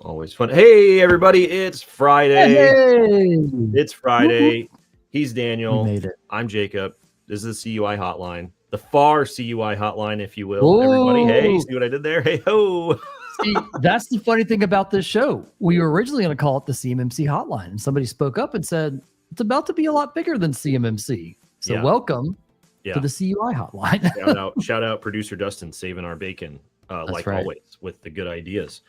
Always fun. Hey, everybody, it's Friday. Hey! It's Friday. He's We Daniel. made it. I'm Jacob. This is the CUI hotline, the FAR CUI hotline, if you will. Everybody, hey, see what I did there? Hey, ho. See, that's the funny thing about this show. We were originally going to call it the CMMC hotline, and somebody spoke up and said, it's about to be a lot bigger than CMMC. So Yeah. welcome to the CUI hotline. Shout out producer Dustin saving our bacon, like right. always, with the good ideas.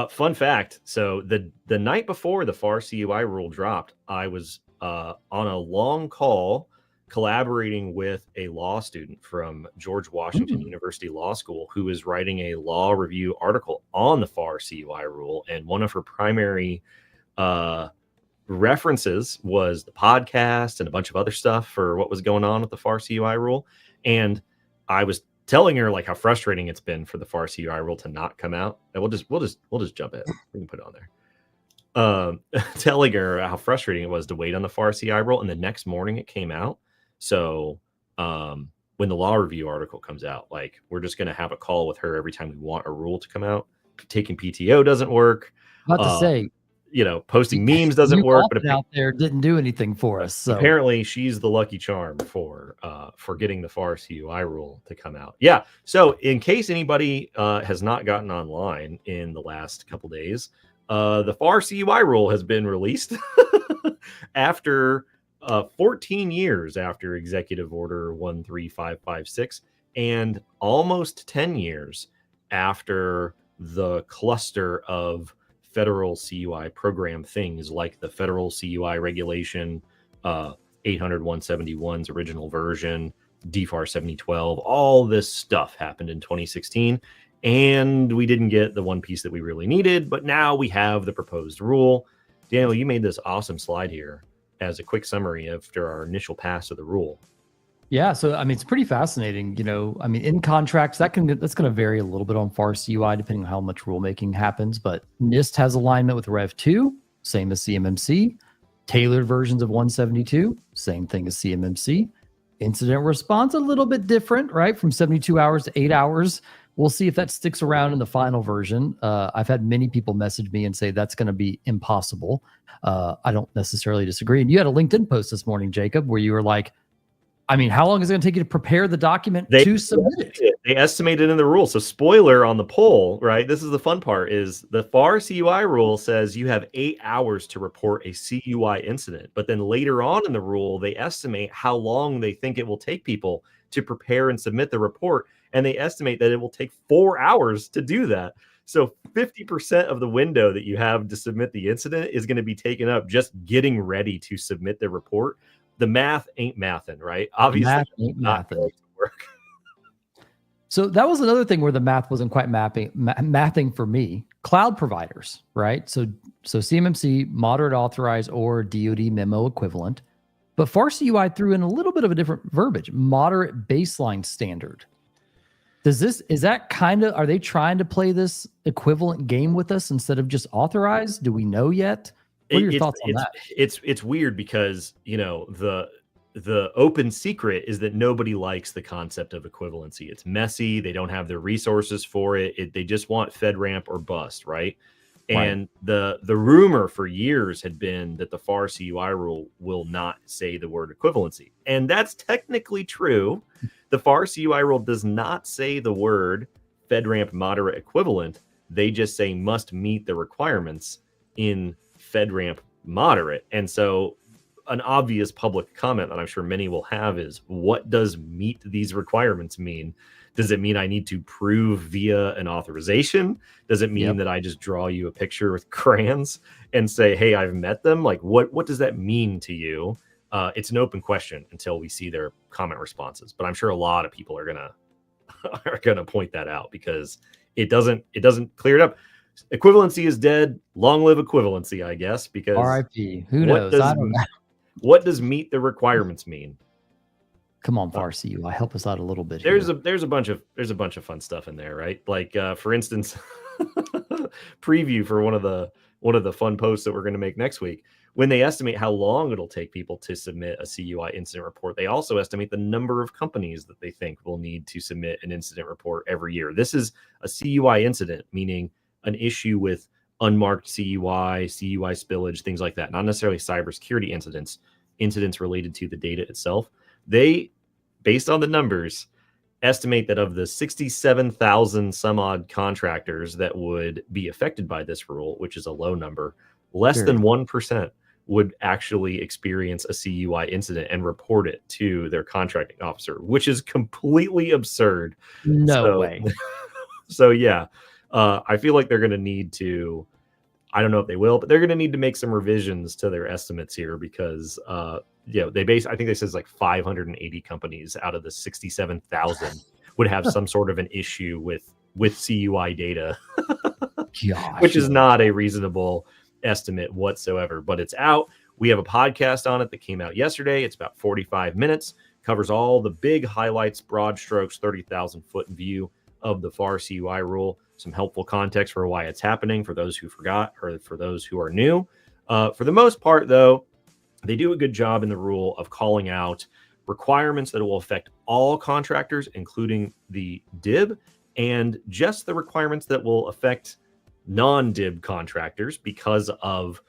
Fun fact. So the night before the FAR CUI rule dropped, I was on a long call collaborating with a law student from George Washington University Law School who is writing a law review article on the FAR CUI rule. And one of her primary references was the podcast and a bunch of other stuff for what was going on with the FAR CUI rule. And I was telling her like how frustrating it's been for the FAR CUI rule to not come out. And we'll just jump in. We can put it on there. Telling her how frustrating it was to wait on the FAR CUI rule, and the next morning it came out. So when the law review article comes out, like we're just gonna have a call with her every time we want a rule to come out. Taking PTO doesn't work. About to say, posting memes doesn't work, but out there didn't do anything for us. So apparently she's the lucky charm for getting the FAR CUI rule to come out. Yeah. So in case anybody has not gotten online in the last couple days, the FAR CUI rule has been released after 14 years after Executive Order 13556 and almost 10 years after the cluster of federal CUI program things like the federal CUI regulation, 800-171's original version, DFARS 7012, all this stuff happened in 2016. And we didn't get the one piece that we really needed, but now we have the proposed rule. Daniel, you made this awesome slide here as a quick summary after our initial pass of the rule. Yeah, so I mean, it's pretty fascinating. In contracts that's going to vary a little bit on FAR CUI depending on how much rulemaking happens. But NIST has alignment with Rev 2, same as CMMC. Tailored versions of 172, same thing as CMMC. Incident response a little bit different, right? From 72 hours to 8 hours. We'll see if that sticks around in the final version. I've had many people message me and say that's going to be impossible. I don't necessarily disagree. And you had a LinkedIn post this morning, Jacob, where you were like, I mean, how long is it going to take you to prepare the document to submit it? They estimated in the rule. So spoiler on the poll, right? This is the fun part is the FAR CUI rule says you have 8 hours to report a CUI incident. But then later on in the rule, they estimate how long they think it will take people to prepare and submit the report. And they estimate that it will take 4 hours to do that. So 50% of the window that you have to submit the incident is going to be taken up just getting ready to submit the report. The math ain't mathin', right? Obviously, math ain't not going to work. So that was another thing where the math wasn't quite mathing for me. Cloud providers, right? So CMMC, moderate authorized or DoD memo equivalent. But FAR CUI threw in a little bit of a different verbiage, moderate baseline standard. Are they trying to play this equivalent game with us instead of just authorized? Do we know yet? What are your thoughts on that? It's weird because, the open secret is that nobody likes the concept of equivalency. It's messy. They don't have the resources for it. They just want FedRAMP or bust, right? And the rumor for years had been that the FAR CUI rule will not say the word equivalency. And that's technically true. The FAR CUI rule does not say the word FedRAMP moderate equivalent. They just say must meet the requirements in FedRAMP moderate. And so an obvious public comment that I'm sure many will have is, what does meet these requirements mean? Does it mean I need to prove via an authorization? Does it mean that I just draw you a picture with crayons and say, hey, I've met them? Like, what does that mean to you? It's an open question until we see their comment responses. But I'm sure a lot of people are gonna point that out because it doesn't clear it up. Equivalency is dead. Long live equivalency, I guess. Because RIP. Who knows? I don't know. What does meet the requirements mean? Come on, FAR CUI, help us out a little bit. There's a bunch of fun stuff in there, right? Like for instance, preview for one of the fun posts that we're going to make next week. When they estimate how long it'll take people to submit a CUI incident report, they also estimate the number of companies that they think will need to submit an incident report every year. This is a CUI incident, meaning an issue with unmarked CUI spillage, things like that, not necessarily cybersecurity incidents related to the data itself. They, based on the numbers, estimate that of the 67,000 some odd contractors that would be affected by this rule, which is a low number, less than 1% would actually experience a CUI incident and report it to their contracting officer, which is completely absurd. No way. So yeah, I feel like they're going to need to, I don't know if they will, but they're going to need to make some revisions to their estimates here because, I think they says like 580 companies out of the 67,000 would have some sort of an issue with CUI data, which is not a reasonable estimate whatsoever, but it's out. We have a podcast on it that came out yesterday. It's about 45 minutes, covers all the big highlights, broad strokes, 30,000 foot view of the FAR CUI rule, some helpful context for why it's happening for those who forgot or for those who are new. For the most part, though, they do a good job in the rule of calling out requirements that will affect all contractors, including the DIB, and just the requirements that will affect non-DIB contractors because of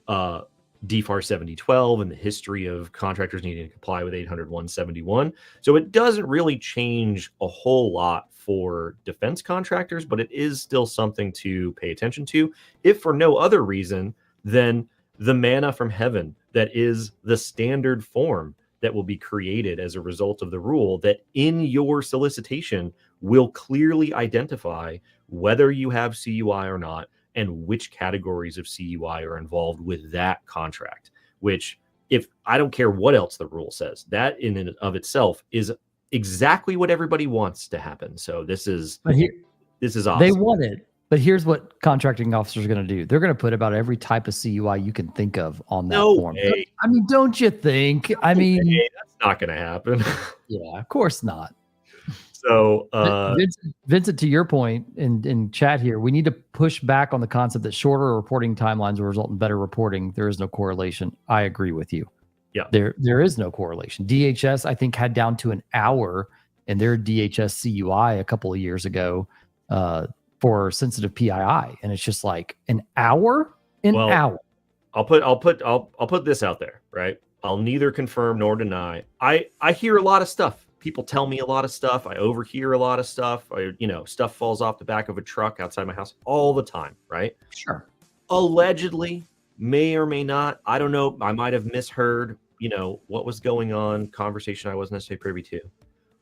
DFARS 7012 and the history of contractors needing to comply with 800-171. So it doesn't really change a whole lot for defense contractors, but it is still something to pay attention to, if for no other reason than the manna from heaven that is the standard form that will be created as a result of the rule, that in your solicitation will clearly identify whether you have CUI or not and which categories of CUI are involved with that contract, which, if I don't care what else the rule says, that in and of itself is exactly what everybody wants to happen. So this is awesome. They want it. But here's what contracting officers are going to do. They're going to put about every type of CUI you can think of on that form. Way. I mean, don't you think? That's not going to happen. Yeah, of course not. So, Vincent, to your point in chat here, we need to push back on the concept that shorter reporting timelines will result in better reporting. There is no correlation. I agree with you. Yeah, there is no correlation. DHS, I think, had down to an hour in their DHS CUI a couple of years ago for sensitive PII, and it's just like an hour. Hour. I'll put this out there, right? I'll neither confirm nor deny. I hear a lot of stuff. People tell me a lot of stuff. I overhear a lot of stuff. Stuff falls off the back of a truck outside my house all the time, right? Sure. Allegedly, may or may not. I don't know. I might have misheard, what was going on, conversation I wasn't necessarily privy to.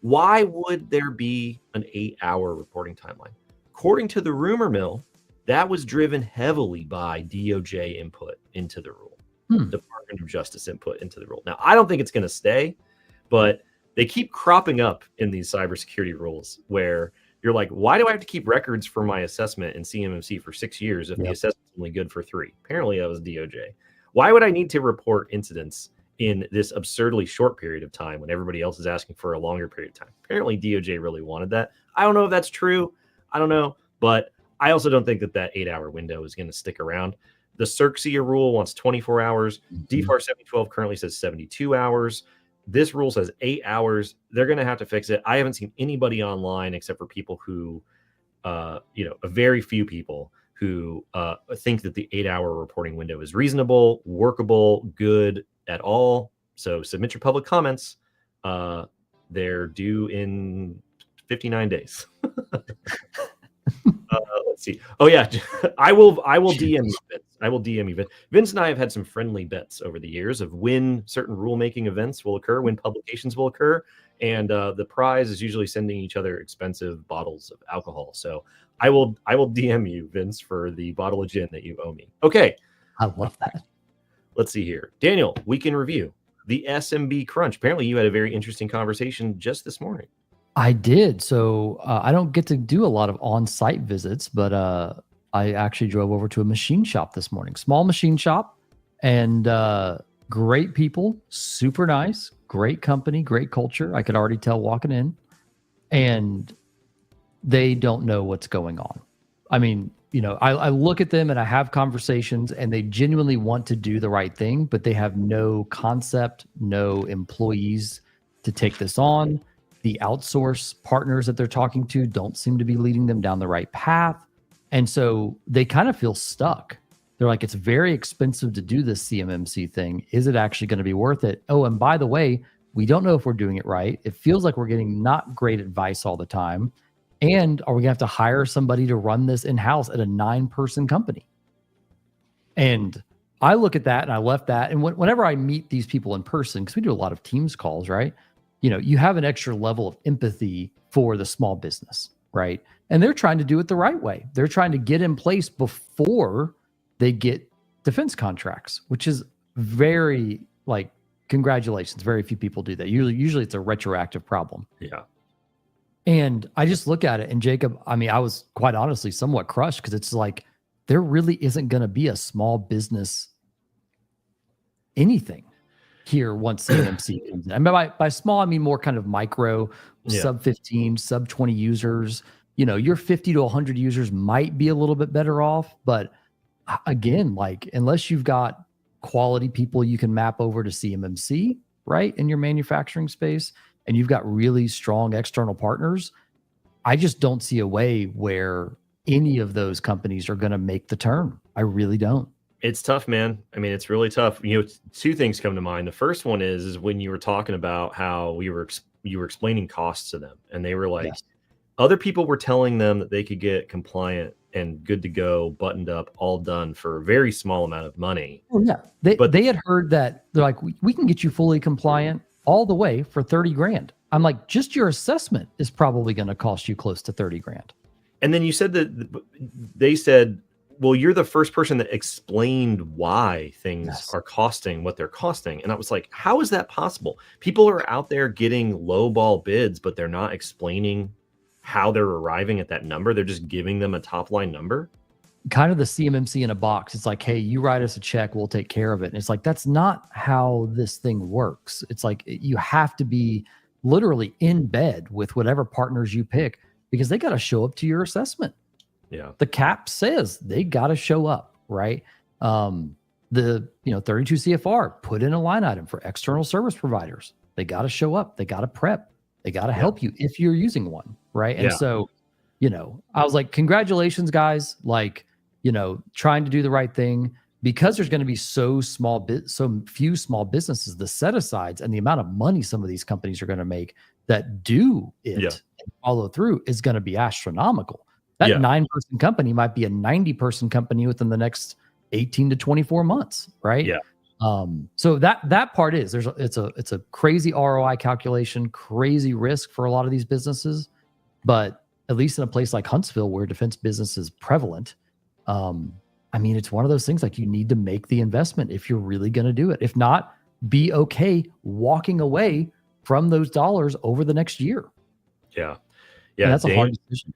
Why would there be an 8-hour reporting timeline? According to the rumor mill, that was driven heavily by DOJ input into the rule, Department of Justice input into the rule. Now, I don't think it's going to stay, but they keep cropping up in these cybersecurity rules where you're like, why do I have to keep records for my assessment in CMMC for 6 years if the assessment's only good for 3? Apparently that was DOJ. Why would I need to report incidents in this absurdly short period of time when everybody else is asking for a longer period of time? Apparently DOJ really wanted that. I don't know if that's true. I don't know. But I also don't think that 8-hour window is going to stick around. The CERCSIA rule wants 24 hours. DFARS 7012 currently says 72 hours. This rule says 8 hours. They're going to have to fix it. I haven't seen anybody online except for people who, a very few people who think that the 8-hour reporting window is reasonable, workable, good at all. So submit your public comments. They're due in 59 days. Let's see. Oh yeah, I will DM you, Vince. I will DM you, Vince. Vince and I have had some friendly bets over the years of when certain rulemaking events will occur, when publications will occur, and the prize is usually sending each other expensive bottles of alcohol. So I will DM you, Vince, for the bottle of gin that you owe me. Okay, I love that. Let's see here, Daniel. We can review the SMB crunch. Apparently, you had a very interesting conversation just this morning. I did. So I don't get to do a lot of on-site visits, but I actually drove over to a machine shop this morning. Small machine shop, and great people, super nice, great company, great culture. I could already tell walking in, and they don't know what's going on. I mean, I look at them and I have conversations, and they genuinely want to do the right thing, but they have no concept, no employees to take this on. The outsource partners that they're talking to don't seem to be leading them down the right path. And so they kind of feel stuck. They're like, it's very expensive to do this CMMC thing. Is it actually going to be worth it? Oh, and by the way, we don't know if we're doing it right. It feels like we're getting not great advice all the time. And are we going to have to hire somebody to run this in-house at a 9-person company? And I look at that and I left that. And whenever I meet these people in person, because we do a lot of Teams calls, right? You have an extra level of empathy for the small business, right? And they're trying to do it the right way. They're trying to get in place before they get defense contracts, which is very, like, congratulations. Very few people do that. Usually it's a retroactive problem. Yeah. And I just look at it, and Jacob, I mean, I was quite honestly somewhat crushed, because it's like, there really isn't going to be a small business anything here once CMMC comes in. I mean, by small, I mean more kind of micro, sub 15, sub 20 users. Your 50 to 100 users might be a little bit better off. But again, like, unless you've got quality people you can map over to CMMC, right, in your manufacturing space, and you've got really strong external partners, I just don't see a way where any of those companies are going to make the turn. I really don't. It's tough, man. I mean, it's really tough. Two things come to mind. The first one is when you were talking about how you were explaining costs to them, and they were like, yes, other people were telling them that they could get compliant and good to go, buttoned up, all done for a very small amount of money. Oh, yeah. They had heard that they're like, we can get you fully compliant all the way for 30 grand. I'm like, just your assessment is probably going to cost you close to 30 grand. And then you said that they said, well, you're the first person that explained why things are costing what they're costing. And I was like, how is that possible? People are out there getting lowball bids, but they're not explaining how they're arriving at that number. They're just giving them a top line number. Kind of the CMMC in a box. It's like, hey, you write us a check, we'll take care of it. And it's like, that's not how this thing works. It's like, you have to be literally in bed with whatever partners you pick, because they got to show up to your assessment. Yeah. The cap says they got to show up, right? The 32 CFR put in a line item for external service providers. They got to show up. They got to prep. They got to help you if you're using one, right? And so, I was like, congratulations, guys. Like, trying to do the right thing, because there's going to be so few small businesses, the set asides and the amount of money some of these companies are going to make that do it and follow through is going to be astronomical. That 9-person company might be a 90-person company within the next 18 to 24 months, right? Yeah. So that part is it's a crazy ROI calculation, crazy risk for a lot of these businesses, but at least in a place like Huntsville, where defense business is prevalent, I mean, it's one of those things, like, you need to make the investment if you're really going to do it. If not, be okay walking away from those dollars over the next year. Yeah. And that's a hard decision.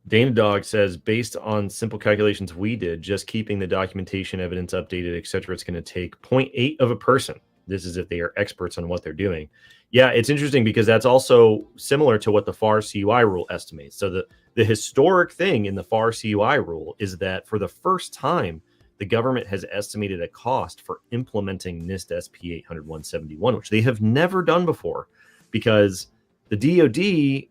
Dana Dog says, based on simple calculations we did, just keeping the documentation, evidence updated, etc., it's going to take 0.8 of a person. This is if they are experts on what they're doing. Yeah, it's interesting, because that's also similar to what the FAR CUI rule estimates. So the historic thing in the FAR CUI rule is that for the first time, the government has estimated a cost for implementing NIST SP 800-171, which they have never done before, because the DoD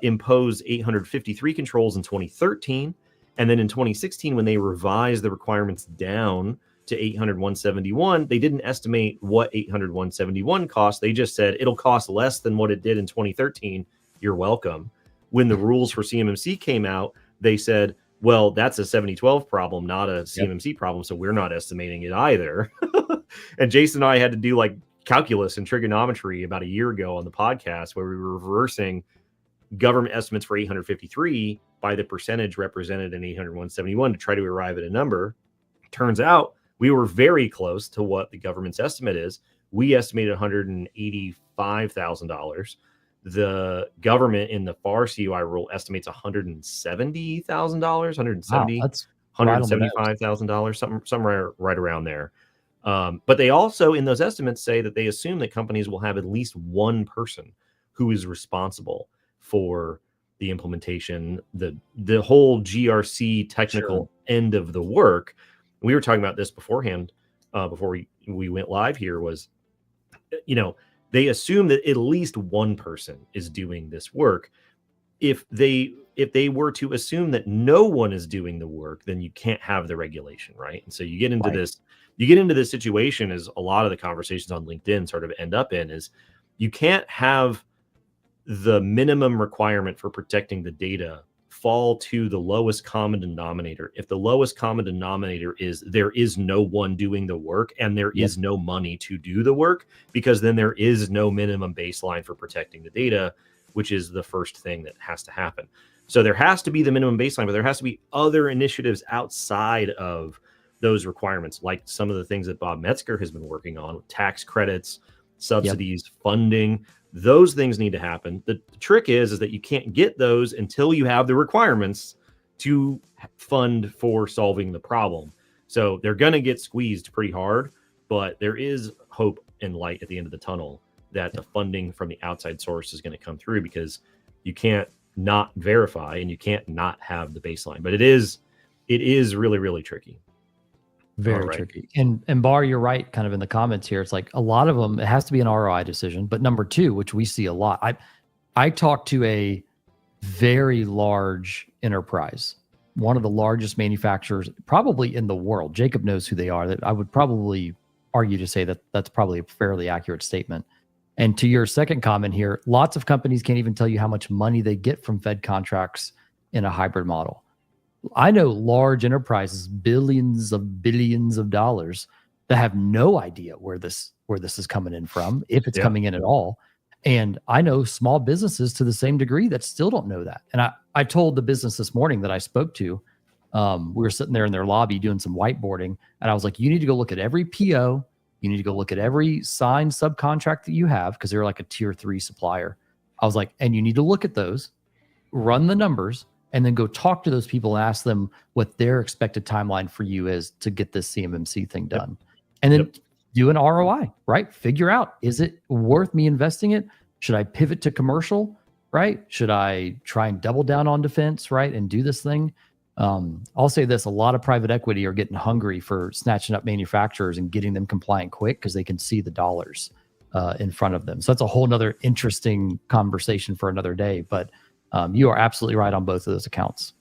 imposed 853 controls in 2013. And then in 2016, when they revised the requirements down to 800-171, they didn't estimate what 800-171 cost. They just said it'll cost less than what it did in 2013. You're welcome. When the rules for CMMC came out, they said, well, that's a 7012 problem, not a CMMC problem. So we're not estimating it either. And Jason and I had to do like calculus and trigonometry about a year ago on the podcast, where we were reversing government estimates for 853 by the percentage represented in 800-171 to try to arrive at a number. Turns out we were very close to what the government's estimate is. We estimated $185,000. The government in the FAR CUI rule estimates $170,000, $175,000, somewhere right around there. But they also, in those estimates, say that they assume that companies will have at least one person who is responsible for the implementation, the whole GRC technical end of the work. We were talking about this beforehand, before we went live here, was, they assume that at least one person is doing this work. if they were to assume that no one is doing the work, then you can't have the regulation, right? And so you get into this situation, as a lot of the conversations on LinkedIn sort of end up in, is you can't have the minimum requirement for protecting the data fall to the lowest common denominator. If the lowest common denominator is there is no one doing the work and there is no money to do the work, because then there is no minimum baseline for protecting the data, which is the first thing that has to happen. So there has to be the minimum baseline, but there has to be other initiatives outside of those requirements, like some of the things that Bob Metzger has been working on with tax credits, subsidies, funding. Those things need to happen. The trick is that you can't get those until you have the requirements to fund for solving the problem. So they're going to get squeezed pretty hard, but there is hope and light at the end of the tunnel that the funding from the outside source is going to come through, because you can't not verify and you can't not have the baseline. But it is really, really tricky. Very tricky. And Bar, you're right, kind of in the comments here. It's like a lot of them, it has to be an ROI decision. But number two, which we see a lot, I talked to a very large enterprise, one of the largest manufacturers probably in the world. Jacob knows who they are. That I would probably argue to say that that's probably a fairly accurate statement. And to your second comment here, lots of companies can't even tell you how much money they get from Fed contracts in a hybrid model. I know large enterprises, billions of dollars, that have no idea where this is coming in from, if it's coming in at all. And I know small businesses to the same degree that still don't know that. And I told the business this morning that I spoke to, we were sitting there in their lobby doing some whiteboarding, and I was like, you need to go look at every PO. You need to go look at every signed subcontract that you have, because they're like a tier 3 supplier. I was like, and you need to look at those, run the numbers, and then go talk to those people and ask them what their expected timeline for you is to get this CMMC thing done. And then do an ROI, right? Figure out, is it worth me investing it? Should I pivot to commercial, right? Should I try and double down on defense, right? And do this thing? I'll say this, a lot of private equity are getting hungry for snatching up manufacturers and getting them compliant quick, because they can see the dollars in front of them. So that's a whole nother interesting conversation for another day. But you are absolutely right on both of those accounts.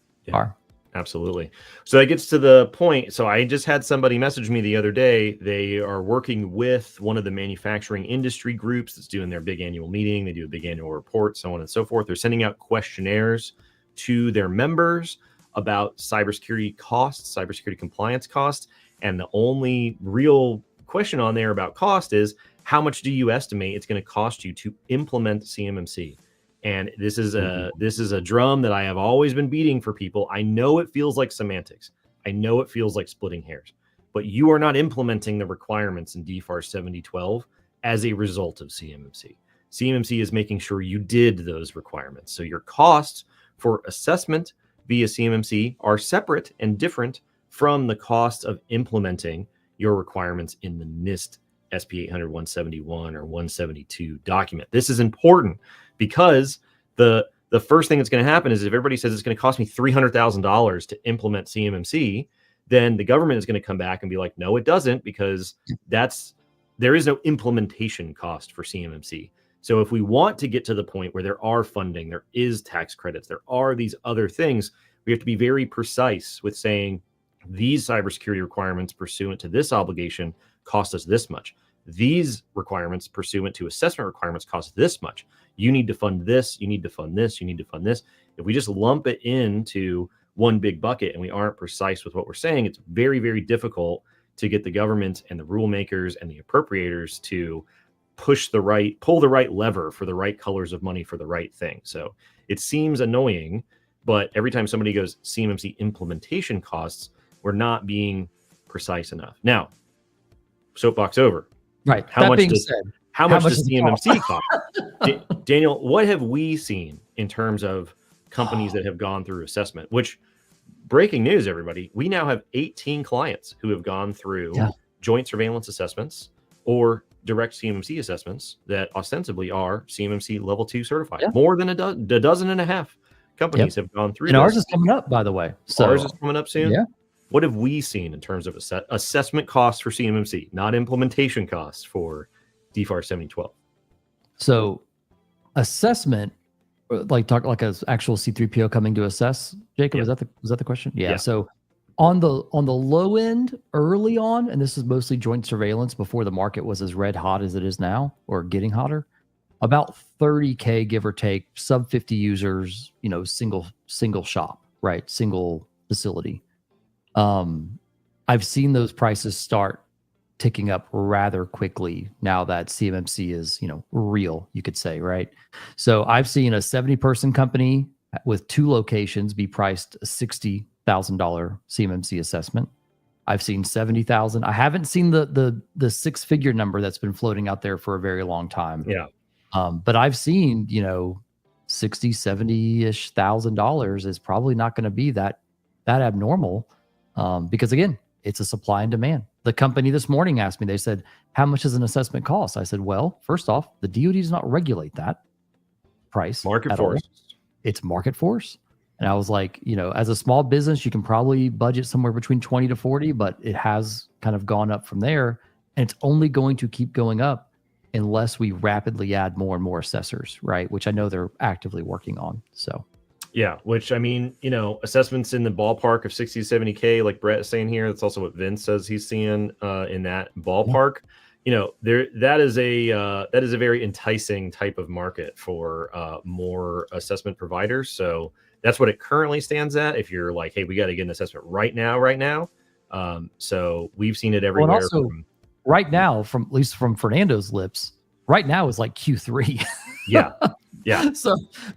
Absolutely. So that gets to the point. So I just had somebody message me the other day. They are working with one of the manufacturing industry groups that's doing their big annual meeting. They do a big annual report, so on and so forth. They're sending out questionnaires to their members about cybersecurity costs, cybersecurity compliance costs. And the only real question on there about cost is, how much do you estimate it's going to cost you to implement CMMC? And this is a drum that I have always been beating for people. I know it feels like semantics. I know it feels like splitting hairs, but you are not implementing the requirements in DFARS 7012 as a result of CMMC. CMMC is making sure you did those requirements. So your costs for assessment via CMMC are separate and different from the cost of implementing your requirements in the NIST SP 800 171 or 172 document. This is important, because the first thing that's going to happen is, if everybody says it's going to cost me $300,000 to implement CMMC, then the government is going to come back and be like, no, it doesn't, because there is no implementation cost for CMMC. So if we want to get to the point where there are funding, there is tax credits, there are these other things, we have to be very precise with saying, these cybersecurity requirements pursuant to this obligation cost us this much. These requirements pursuant to assessment requirements cost this much. You need to fund this, you need to fund this, you need to fund this. If we just lump it into one big bucket and we aren't precise with what we're saying, it's very, very difficult to get the government and the rule makers and the appropriators to pull the right lever for the right colors of money for the right thing. So it seems annoying, but every time somebody goes CMMC implementation costs, we're not being precise enough. Now, soapbox over. Right. How much does CMMC cost? Daniel, what have we seen in terms of companies that have gone through assessment? Which, breaking news, everybody, we now have 18 clients who have gone through joint surveillance assessments or direct CMMC assessments that ostensibly are CMMC level 2 certified. More than a dozen and a half companies have gone through. And ours is coming up, by the way. So ours is coming up soon. Yeah. What have we seen in terms of assessment costs for CMMC, not implementation costs for DFARS 7012? So assessment, like talk like a actual C3PO coming to assess, Jacob? Yeah. Was that the question? Yeah. Yeah. So on the low end early on, and this is mostly joint surveillance before the market was as red hot as it is now, or getting hotter, about 30K give or take, sub 50 users, single shop, right? Single facility. I've seen those prices start ticking up rather quickly now that CMMC is, real, you could say, right? So I've seen a 70-person company with 2 locations be priced a $60,000 CMMC assessment. I've seen 70,000. I haven't seen the 6-figure number that's been floating out there for a very long time. Yeah. But I've seen, 60, 70-ish thousand dollars is probably not going to be that abnormal. Because again, it's a supply and demand. The company this morning asked me, they said, how much does an assessment cost? I said, well, first off, the DoD does not regulate that price. Market force. It's market force. And I was like, as a small business, you can probably budget somewhere between 20 to 40, but it has kind of gone up from there. And it's only going to keep going up unless we rapidly add more and more assessors, right? Which I know they're actively working on. So, yeah, which I mean, assessments in the ballpark of 60 to 70K, like Brett is saying here, that's also what Vince says he's seeing in that ballpark. Yeah. That is a very enticing type of market for more assessment providers. So that's what it currently stands at. If you're like, hey, we got to get an assessment right now. So we've seen it everywhere. Well, also, right now, from at least from Fernando's lips, right now is like Q3. Yeah. Yeah.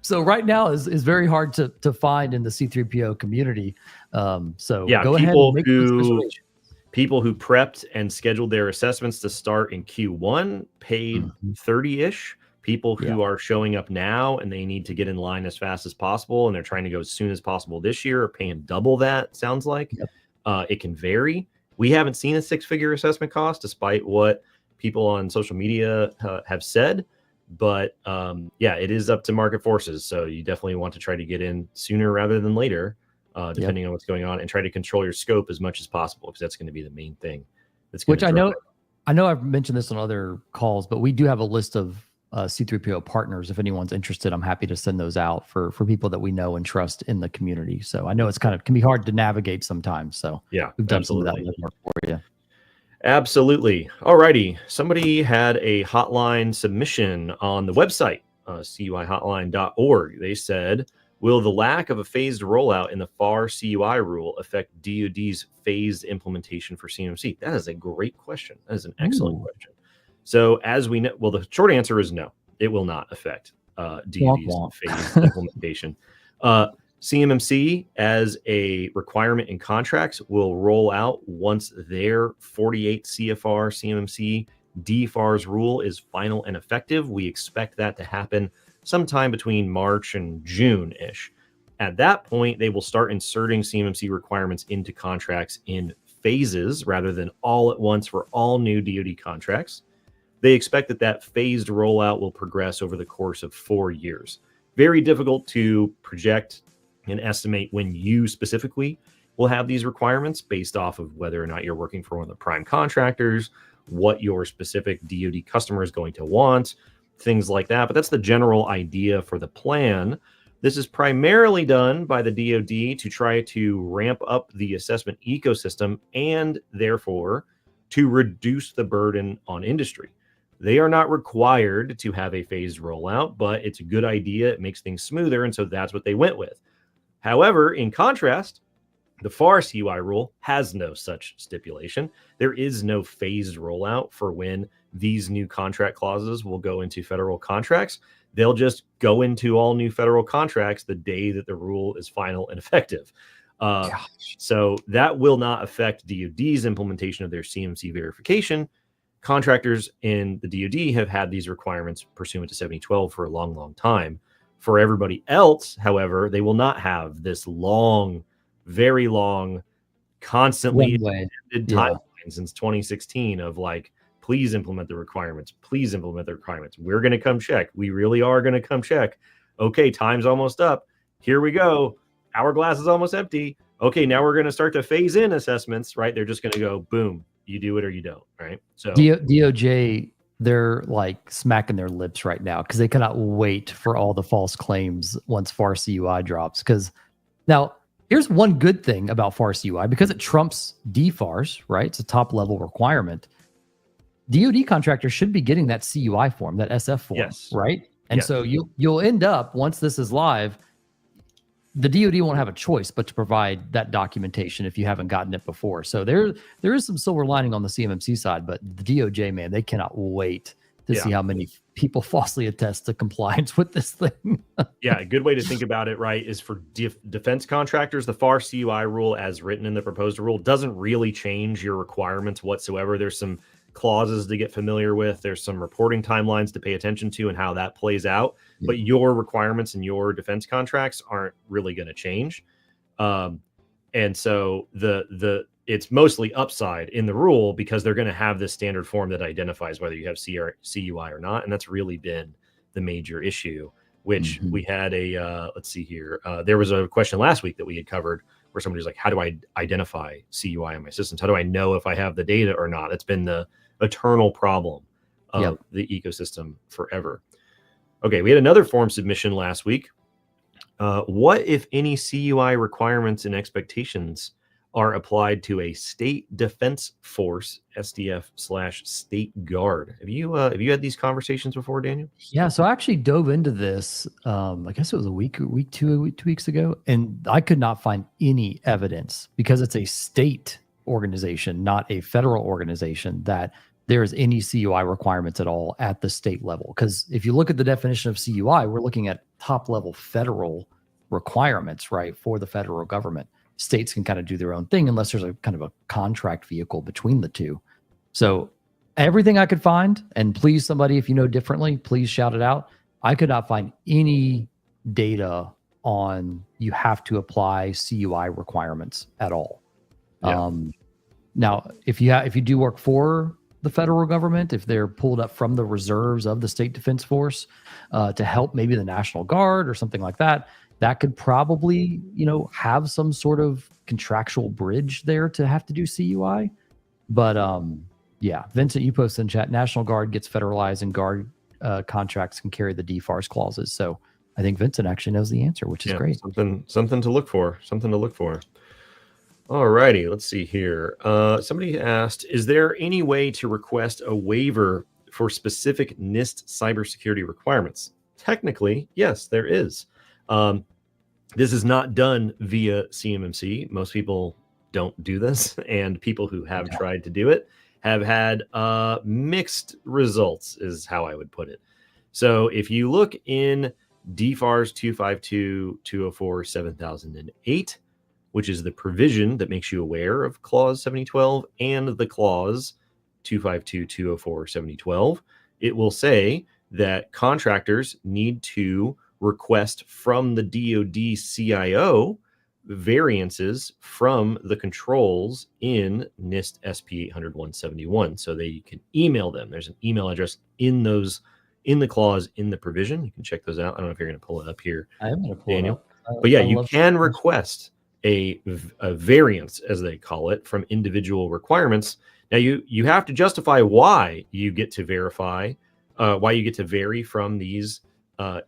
So right now is very hard to find in the C3PO community. So yeah, go ahead and make people who prepped and scheduled their assessments to start in Q1 paid 30-ish. People who are showing up now and they need to get in line as fast as possible and they're trying to go as soon as possible this year are paying double that, sounds like. Yep. It can vary. We haven't seen a 6-figure assessment cost despite what people on social media have said. But it is up to market forces. So you definitely want to try to get in sooner rather than later, depending on what's going on, and try to control your scope as much as possible, because that's going to be the main thing. Which I know I've mentioned this on other calls, but we do have a list of C3PO partners. If anyone's interested, I'm happy to send those out for people that we know and trust in the community. So I know it's can be hard to navigate sometimes. So yeah, we've done some of that work for you. Absolutely. All righty. Somebody had a hotline submission on the website, cuihotline.org. They said, will the lack of a phased rollout in the FAR CUI rule affect DoD's phased implementation for CMMC? That is a great question. That is an excellent question. So as we know, well, the short answer is no, it will not affect DoD's phased implementation. CMMC as a requirement in contracts will roll out once their 48 CFR CMMC DFARS rule is final and effective. We expect that to happen sometime between March and June-ish. At that point, they will start inserting CMMC requirements into contracts in phases rather than all at once for all new DoD contracts. They expect that phased rollout will progress over the course of 4 years. Very difficult to project and estimate when you specifically will have these requirements based off of whether or not you're working for one of the prime contractors, what your specific DoD customer is going to want, things like that. But that's the general idea for the plan. This is primarily done by the DoD to try to ramp up the assessment ecosystem and therefore to reduce the burden on industry. They are not required to have a phased rollout, but it's a good idea. It makes things smoother. And so that's what they went with. However, in contrast, the FAR CUI rule has no such stipulation. There is no phased rollout for when these new contract clauses will go into federal contracts. They'll just go into all new federal contracts the day that the rule is final and effective. So that will not affect DoD's implementation of their CMMC verification. Contractors in the DoD have had these requirements pursuant to 7012 for a long, long time. For everybody else, however, they will not have this long, very long, constantly extended timeline since 2016 of like, please implement the requirements. Please implement the requirements. We're going to come check. We really are going to come check. Okay, time's almost up. Here we go. Hourglass is almost empty. Okay, now we're going to start to phase in assessments, right? They're just going to go, boom, you do it or you don't, right? So DOJ they're like smacking their lips right now because they cannot wait for all the false claims once FAR CUI drops. Because now here's one good thing about FAR CUI, because it trumps DFARS, right? It's a top level requirement. DoD contractors should be getting that CUI form, that SF form, Yes. right? And Yes. so you'll end up, once this is live, the DoD won't have a choice but to provide that documentation if you haven't gotten it before. So there is some silver lining on the CMMC side, but the DOJ, man, they cannot wait to see how many people falsely attest to compliance with this thing. Yeah, a good way to think about it, right, is for defense contractors, the FAR CUI rule as written in the proposed rule doesn't really change your requirements whatsoever. There's some clauses to get familiar with. There's some reporting timelines to pay attention to and how that plays out. Yeah. But your requirements in your defense contracts aren't really going to change. And so it's mostly upside in the rule because they're going to have this standard form that identifies whether you have CUI or not. And that's really been the major issue, which we had let's see here. There was a question last week that we had covered where somebody was like, how do I identify CUI on my systems? How do I know if I have the data or not? It's been the eternal problem of the ecosystem forever. Okay, we had another form submission last week. What, if any, CUI requirements and expectations are applied to a state defense force, SDF/state guard? Have you had these conversations before, Daniel? Yeah, so I actually dove into this. I guess it was two weeks ago, and I could not find any evidence, because it's a state organization, not a federal organization, that there is any CUI requirements at all at the state level. Because if you look at the definition of CUI, we're looking at top level federal requirements, right, for the federal government. States can kind of do their own thing unless there's a kind of a contract vehicle between the two. So everything I could find, and please, somebody, if you know differently, please shout it out. I could not find any data on you have to apply CUI requirements at all. Yeah. Now, if you do work for the federal government, if they're pulled up from the reserves of the state defense force to help maybe the National Guard or something like that, that could probably, have some sort of contractual bridge there to have to do CUI. But yeah, Vincent, you posted in chat, National Guard gets federalized and guard contracts can carry the DFARS clauses. So I think Vincent actually knows the answer, which is great. Something to look for. All righty, let's see here. Somebody asked, is there any way to request a waiver for specific NIST cybersecurity requirements? Technically, yes, there is. This is not done via CMMC. Most people don't do this, and people who have tried to do it have had mixed results, is how I would put it. So if you look in DFARS 252-204-7008, which is the provision that makes you aware of Clause 7012 and the Clause 252-204-7012, it will say that contractors need to request from the DoD CIO variances from the controls in NIST SP 800-171. So they can email them. There's an email address in the clause in the provision. You can check those out. I don't know if you're going to pull it up here. I am going to pull Daniel. It up. But yeah, you can request a variance, as they call it, from individual requirements. Now you have to justify why you get to vary from these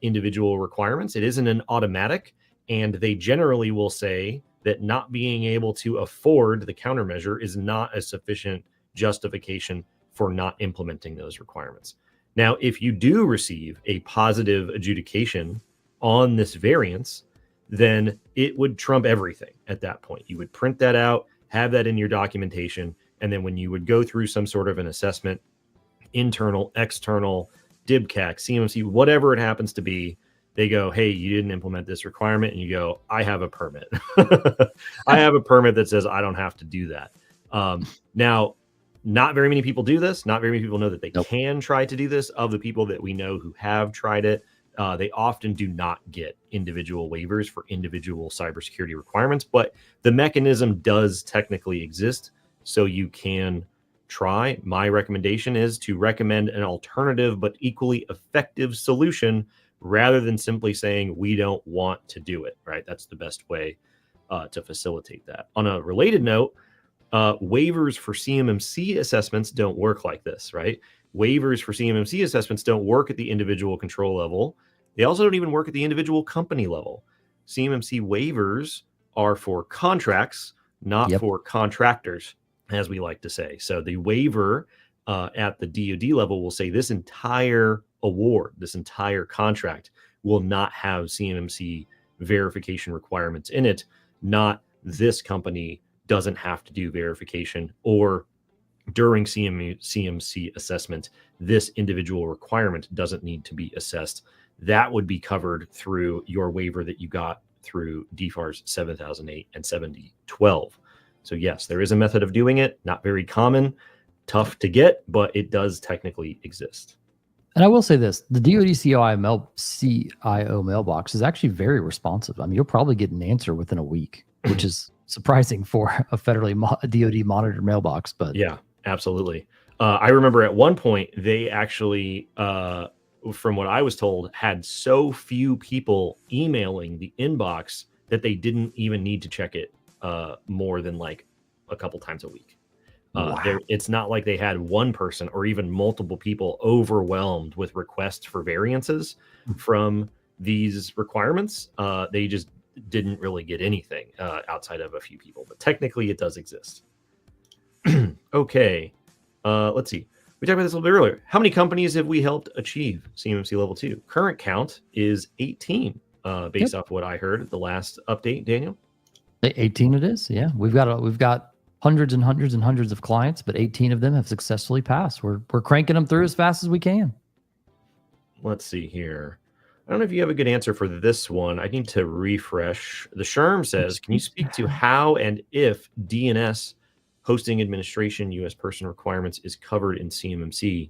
individual requirements. It isn't an automatic, and they generally will say that not being able to afford the countermeasure is not a sufficient justification for not implementing those requirements. Now, if you do receive a positive adjudication on this variance, then it would trump everything at that point. You would print that out, have that in your documentation, and then when you would go through some sort of an assessment, internal, external, DIBCAC, CMMC, whatever it happens to be, they go, hey, you didn't implement this requirement. And you go, I have a permit. I have a permit that says I don't have to do that. Now, not very many people do this. Not very many people know that they can try to do this. Of the people that we know who have tried it, they often do not get individual waivers for individual cybersecurity requirements, but the mechanism does technically exist, so you can try. My recommendation is to recommend an alternative but equally effective solution rather than simply saying we don't want to do it, right? That's the best way to facilitate that. On a related note, waivers for CMMC assessments don't work like this, right? Waivers for CMMC assessments don't work at the individual control level. They also don't even work at the individual company level. CMMC waivers are for contracts, not for contractors, as we like to say. So the waiver at the DoD level will say this entire award, this entire contract will not have CMMC verification requirements in it. Not this company doesn't have to do verification, or during CMMC assessment, this individual requirement doesn't need to be assessed. That would be covered through your waiver that you got through DFARS 7008 and 7012. So yes, there is a method of doing it. Not very common, tough to get, but it does technically exist. And I will say this, the DoD CIO mailbox is actually very responsive. I mean, you'll probably get an answer within a week, which is surprising for a federally DoD monitored mailbox. But yeah, absolutely. I remember at one point, they actually, from what I was told, had so few people emailing the inbox that they didn't even need to check it more than like a couple times a week. Wow. It's not like they had one person or even multiple people overwhelmed with requests for variances from these requirements. They just didn't really get anything outside of a few people, but technically it does exist. Okay, let's see. We talked about this a little bit earlier. How many companies have we helped achieve CMMC level 2? Current count is 18, based off what I heard at the last update. Daniel, 18 it is. Yeah, we've got hundreds and hundreds and hundreds of clients, but 18 of them have successfully passed. We're cranking them through as fast as we can. Let's see here. I don't know if you have a good answer for this one. I need to refresh. The SHRM says, can you speak to how and if DNS hosting administration U.S. person requirements is covered in CMMC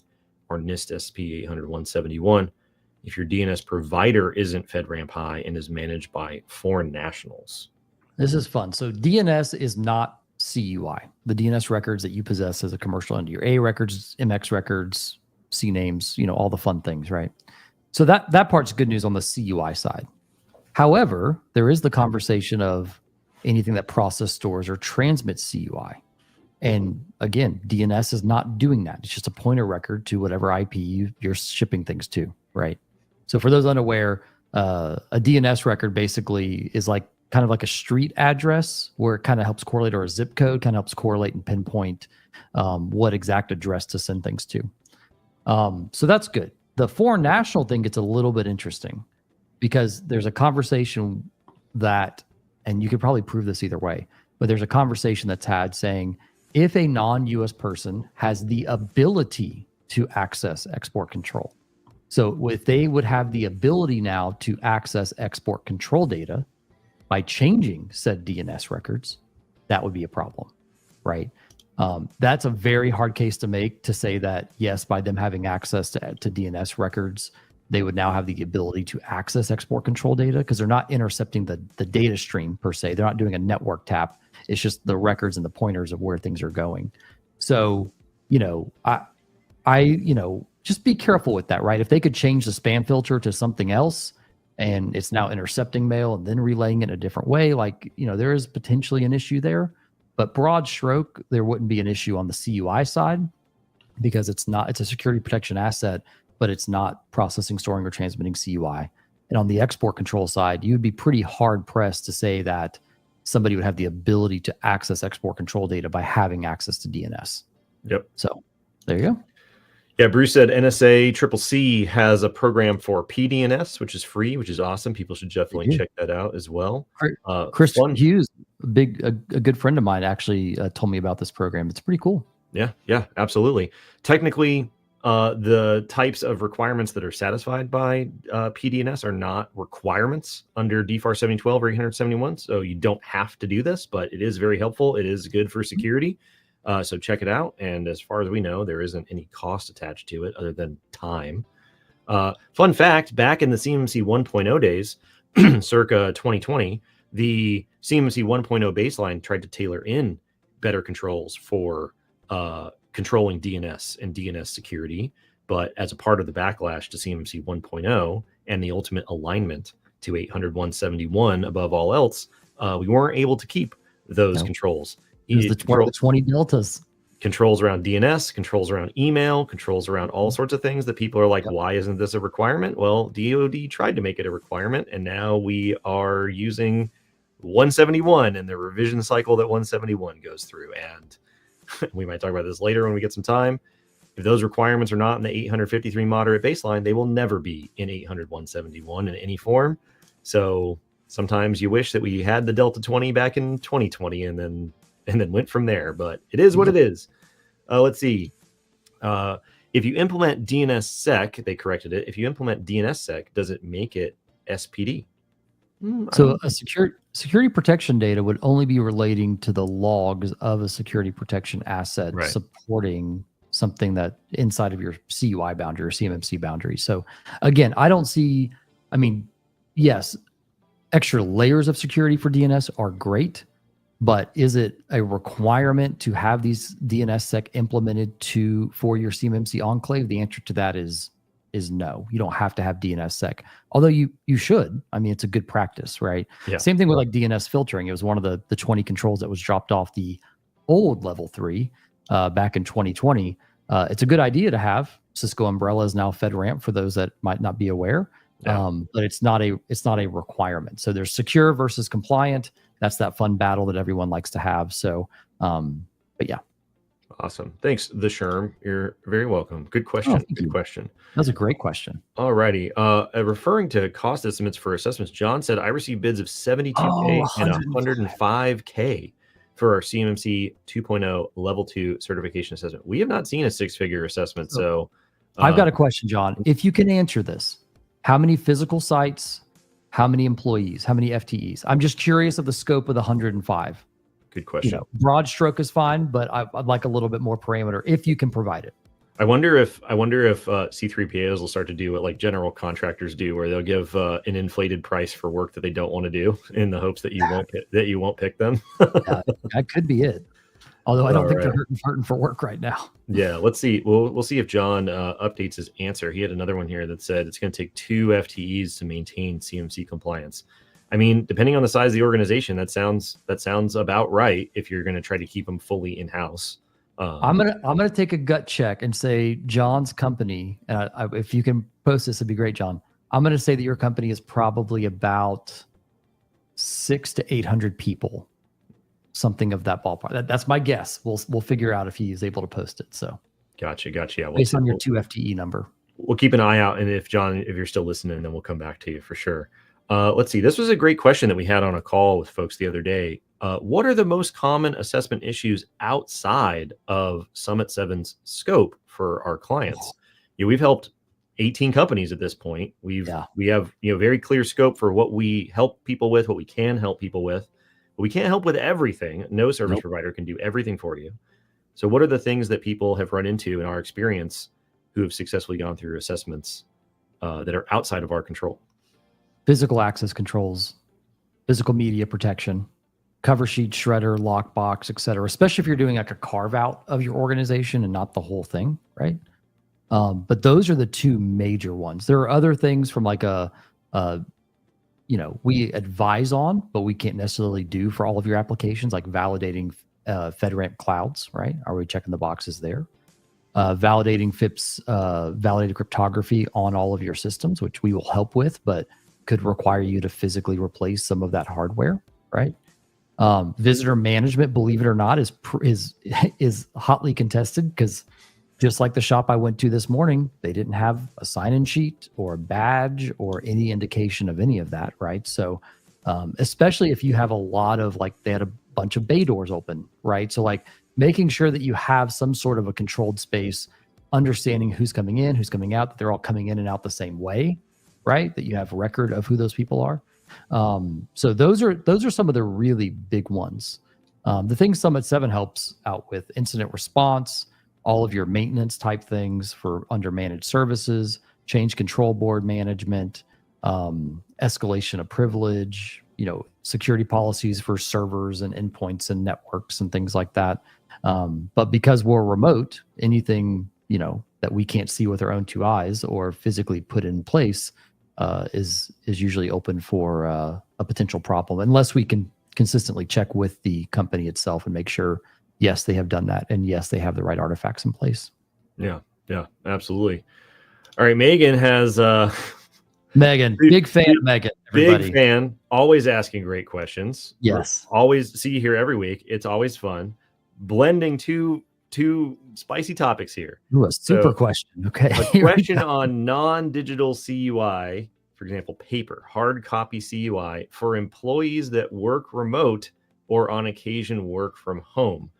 or NIST SP 800-171 if your DNS provider isn't FedRAMP High and is managed by foreign nationals? This is fun. So DNS is not CUI. The DNS records that you possess as a commercial entity, your A records, MX records, C names, all the fun things, right? So that part's good news on the CUI side. However, there is the conversation of anything that process, stores, or transmits CUI. And again, DNS is not doing that. It's just a pointer record to whatever IP you're shipping things to, right? So for those unaware, a DNS record basically is like kind of like a street address where it kind of helps correlate, or a zip code kind of helps correlate and pinpoint what exact address to send things to. So that's good. The foreign national thing gets a little bit interesting because there's a conversation that, and you could probably prove this either way, but there's a conversation that's had saying if a non-US person has the ability to access export control. So if they would have the ability now to access export control data by changing said DNS records, that would be a problem, right? That's a very hard case to make, to say that, yes, by them having access to DNS records, they would now have the ability to access export control data, because they're not intercepting the data stream per se. They're not doing a network tap. It's just the records and the pointers of where things are going. So, I just be careful with that, right? If they could change the spam filter to something else and it's now intercepting mail and then relaying it in a different way, there is potentially an issue there. But broad stroke, there wouldn't be an issue on the CUI side, because it's a security protection asset, but it's not processing, storing, or transmitting CUI. And on the export control side, you'd be pretty hard pressed to say that somebody would have the ability to access export control data by having access to DNS. Yep. So there you go. Yeah, Bruce said NSA CCC has a program for PDNS, which is free, which is awesome. People should definitely check that out as well. Chris Hughes, a good friend of mine, actually told me about this program. It's pretty cool. Yeah, absolutely. Technically, the types of requirements that are satisfied by PDNS are not requirements under DFARS 7012 or 871. So you don't have to do this, but it is very helpful. It is good for security. So check it out. And as far as we know, there isn't any cost attached to it other than time. Fun fact, back in the CMMC 1.0 days, circa 2020, the CMMC 1.0 baseline tried to tailor in better controls for controlling DNS and DNS security. But as a part of the backlash to CMMC 1.0 and the ultimate alignment to 800-171 above all else, we weren't able to keep those controls. It was the 20 deltas. controls around DNS, controls around email, controls around all sorts of things that people are like, Yep. why isn't this a requirement? Well, DoD tried to make it a requirement, and now we are using 171 and the revision cycle that 171 goes through. And we might talk about this later when we get some time. If those requirements are not in the 853 moderate baseline, they will never be in 800-171 in any form. So sometimes you wish that we had the Delta 20 back in 2020 and then went from there. But it is what it is. Let's see. If you implement DNSSEC, they corrected it. If you implement DNSSEC, does it make it SPD? So a security protection data would only be relating to the logs of a security protection asset supporting something that inside of your CUI boundary or CMMC boundary. So again, I don't see, I mean, yes, extra layers of security for DNS are great, but is it a requirement to have these DNSSEC implemented for your CMMC enclave? The answer to that is no. You don't have to have DNSSEC, although you should. I mean, it's a good practice, right? Yeah. Same thing with like DNS filtering. It was one of the 20 controls that was dropped off the old level 3 back in 2020. It's a good idea to have. Cisco Umbrella is now FedRAMP for those that might not be aware, but it's not a requirement. So there's secure versus compliant. That's that fun battle that everyone likes to have. So, but yeah. Awesome. Thanks, the Sherm. You're very welcome. Good question. Good question. That's a great question. All righty. Referring to cost estimates for assessments, John said, I received bids of $72K and $105K for our CMMC 2.0 level 2 certification assessment. We have not seen a 6-figure assessment. So I've got a question, John. If you can answer this, how many physical sites, how many employees, how many FTEs? I'm just curious of the scope of the 105. Good question. Broad stroke is fine, but I'd like a little bit more parameter if you can provide it. I wonder if C3PAs will start to do what like general contractors do, where they'll give an inflated price for work that they don't want to do in the hopes that you won't pick them. That could be it. Although I don't think they're hurting for work right now. Yeah, let's see. We'll see if John updates his answer. He had another one here that said it's going to take 2 FTEs to maintain CMC compliance. I mean, depending on the size of the organization, that sounds about right. If you're going to try to keep them fully in house, I'm gonna take a gut check and say John's company. And if you can post this, it'd be great, John. I'm gonna say that your company is probably about 600 to 800 people, something of that ballpark. That's my guess. We'll figure out if he is able to post it. So, gotcha. Yeah, based on your 2 FTE number. We'll keep an eye out, and if you're still listening, then we'll come back to you for sure. Let's see. This was a great question that we had on a call with folks the other day. What are the most common assessment issues outside of Summit 7's scope for our clients? We've helped 18 companies at this point. We have very clear scope for what we help people with, what we can help people with. But we can't help with everything. No service provider can do everything for you. So what are the things that people have run into in our experience who have successfully gone through assessments that are outside of our control? Physical access controls, physical media protection, cover sheet, shredder, lockbox, etc. Especially if you're doing like a carve out of your organization and not the whole thing, right? But those are the 2 major ones. There are other things from like we advise on, but we can't necessarily do for all of your applications, like validating FedRAMP clouds, right? Are we checking the boxes there? Validating FIPS, validated cryptography on all of your systems, which we will help with, but could require you to physically replace some of that hardware, right? Visitor management, believe it or not, is hotly contested, because just like the shop I went to this morning, they didn't have a sign-in sheet or a badge or any indication of any of that, right? So especially if you have a lot of, like, they had a bunch of bay doors open, right? So like making sure that you have some sort of a controlled space, understanding who's coming in, who's coming out, that they're all coming in and out the same way, right? That you have record of who those people are. So those are some of the really big ones. The things Summit 7 helps out with: incident response, all of your maintenance type things for under managed services, change control board management, escalation of privilege, security policies for servers and endpoints and networks and things like that. But because we're remote, anything, that we can't see with our own 2 eyes or physically put in place is usually open for a potential problem, unless we can consistently check with the company itself and make sure yes, they have done that. And yes, they have the right artifacts in place. Yeah, absolutely. All right, Megan has Megan, big fan of Megan, everybody. Big fan, always asking great questions. Yes. Always see you here every week. It's always fun. Blending two spicy topics here. Ooh, a super question. Okay. A question on non-digital CUI, for example, paper, hard copy CUI for employees that work remote or on occasion work from home.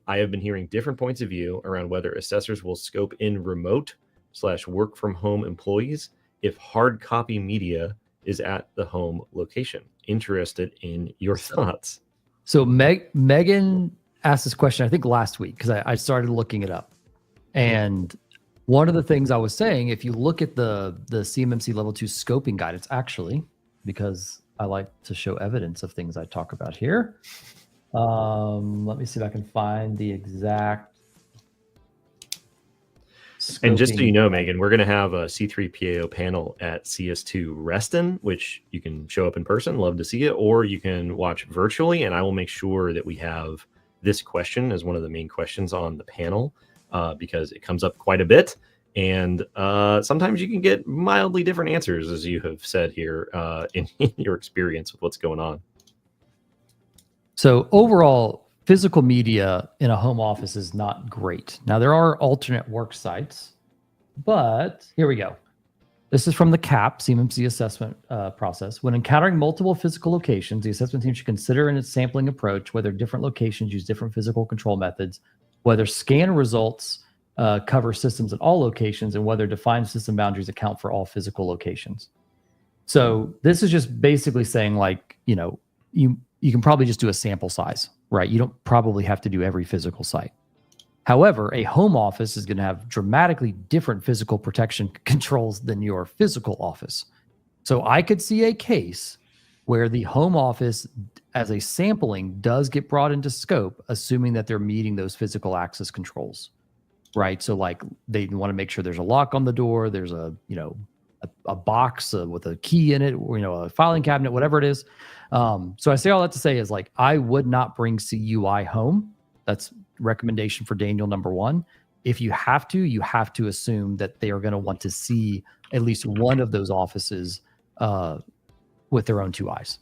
I have been hearing different points of view around whether assessors will scope in remote/work from home employees if hard copy media is at the home location. Interested in your thoughts. So Megan asked this question, I think last week, because I started looking it up. And one of the things I was saying, if you look at the CMMC level 2 scoping guidance, actually, because I like to show evidence of things I talk about here. Let me see if I can find the exact. And just so you know, Megan, we're going to have a C3PAO panel at CS2 Reston, which you can show up in person, love to see it, or you can watch virtually. And I will make sure that we have this question as one of the main questions on the panel because it comes up quite a bit. And sometimes you can get mildly different answers, as you have said here in your experience with what's going on. So overall, physical media in a home office is not great. Now, there are alternate work sites, but here we go. This is from the CAP, CMMC assessment process. When encountering multiple physical locations, the assessment team should consider in its sampling approach whether different locations use different physical control methods, whether scan results cover systems at all locations, and whether defined system boundaries account for all physical locations. So this is just basically saying, like, you know, you can probably just do a sample size, right? You don't probably have to do every physical site. However, a home office is going to have dramatically different physical protection controls than your physical office. So I could see a case where the home office as a sampling does get brought into scope, assuming that they're meeting those physical access controls, right? So like they want to make sure there's a lock on the door, there's a, you know, a box with a key in it, or, you know, a filing cabinet, whatever it is. So I say all that to say is, like, I would not bring CUI home. That's recommendation for Daniel number 1. If you have to assume that they are going to want to see at least one of those offices with their own 2 eyes.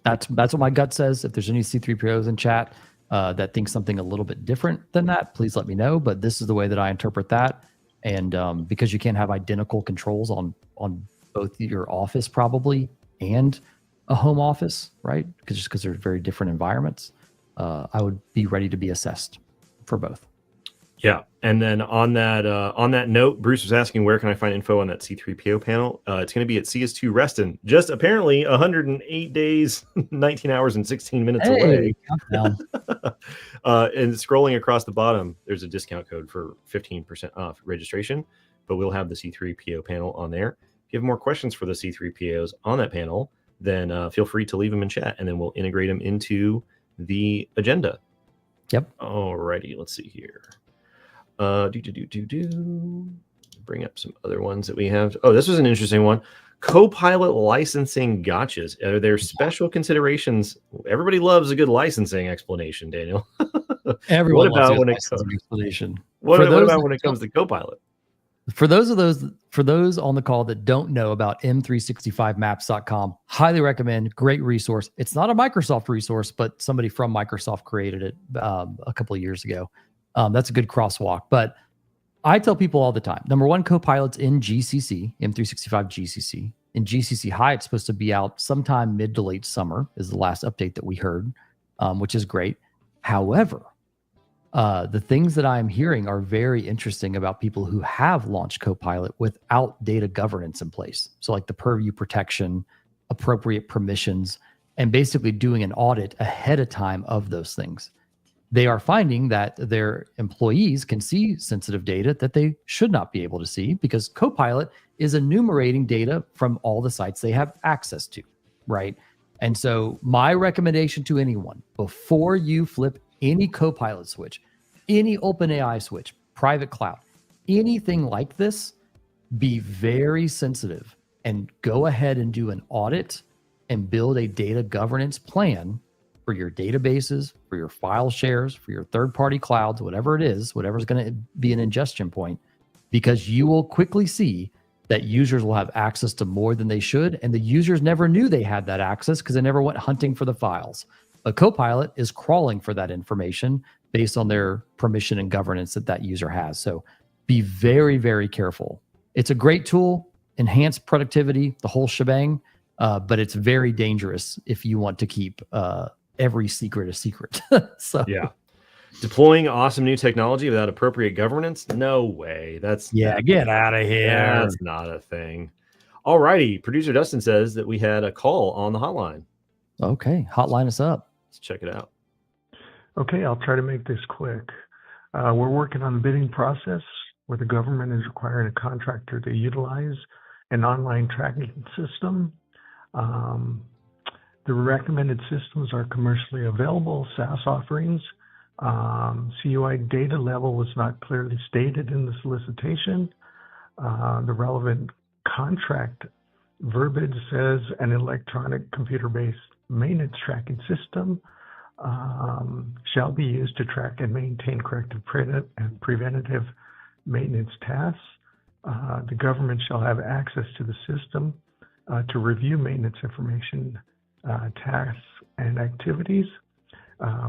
That's what my gut says. If there's any C3POs in chat that think something a little bit different than that, please let me know. But this is the way that I interpret that. And because you can't have identical controls on both your office probably and a home office, right? Because they're very different environments. I would be ready to be assessed for both. Yeah, and then on that note, Bruce was asking, where can I find info on that C3PO panel? It's going to be at CS2 Reston, just apparently 108 days, 19 hours, and 16 minutes away. And scrolling across the bottom, there's a discount code for 15% off registration, but we'll have the C3PO panel on there. If you have more questions for the C3POs on that panel, then feel free to leave them in chat, and then we'll integrate them into the agenda. Yep. Alrighty, let's see here. Bring up some other ones that we have. Oh, this was an interesting one. Copilot licensing gotchas. Are there special considerations? Everybody loves a good licensing explanation, Daniel. Everyone loves a good licensing explanation. What about when it comes to Copilot? For those on the call that don't know about m365maps.com, highly recommend. Great resource. It's not a Microsoft resource, but somebody from Microsoft created it a couple of years ago. That's a good crosswalk. But I tell people all the time, number 1, Copilot's in GCC, M365 GCC. In GCC High, it's supposed to be out sometime mid to late summer is the last update that we heard, which is great. However, the things that I'm hearing are very interesting about people who have launched Copilot without data governance in place. So like the purview protection, appropriate permissions, and basically doing an audit ahead of time of those things. They are finding that their employees can see sensitive data that they should not be able to see because Copilot is enumerating data from all the sites they have access to, right? And so my recommendation to anyone, before you flip any Copilot switch, any OpenAI switch, private cloud, anything like this, be very sensitive and go ahead and do an audit and build a data governance plan for your databases, for your file shares, for your third-party clouds, whatever it is, whatever's going to be an ingestion point, because you will quickly see that users will have access to more than they should, and the users never knew they had that access because they never went hunting for the files. A Copilot is crawling for that information based on their permission and governance that user has. So be very, very careful. It's a great tool, enhance productivity, the whole shebang, but it's very dangerous if you want to keep every secret a secret. So yeah. Deploying awesome new technology without appropriate governance? No way. Get out of here. That's not a thing. All righty. Producer Dustin says that we had a call on the hotline. Okay. Hotline us up. Let's check it out. Okay, I'll try to make this quick. We're working on the bidding process where the government is requiring a contractor to utilize an online tracking system. The recommended systems are commercially available SaaS offerings. CUI data level was not clearly stated in the solicitation. The relevant contract verbiage says an electronic computer-based maintenance tracking system shall be used to track and maintain corrective and preventative maintenance tasks. The government shall have access to the system to review maintenance information, tasks, and activities.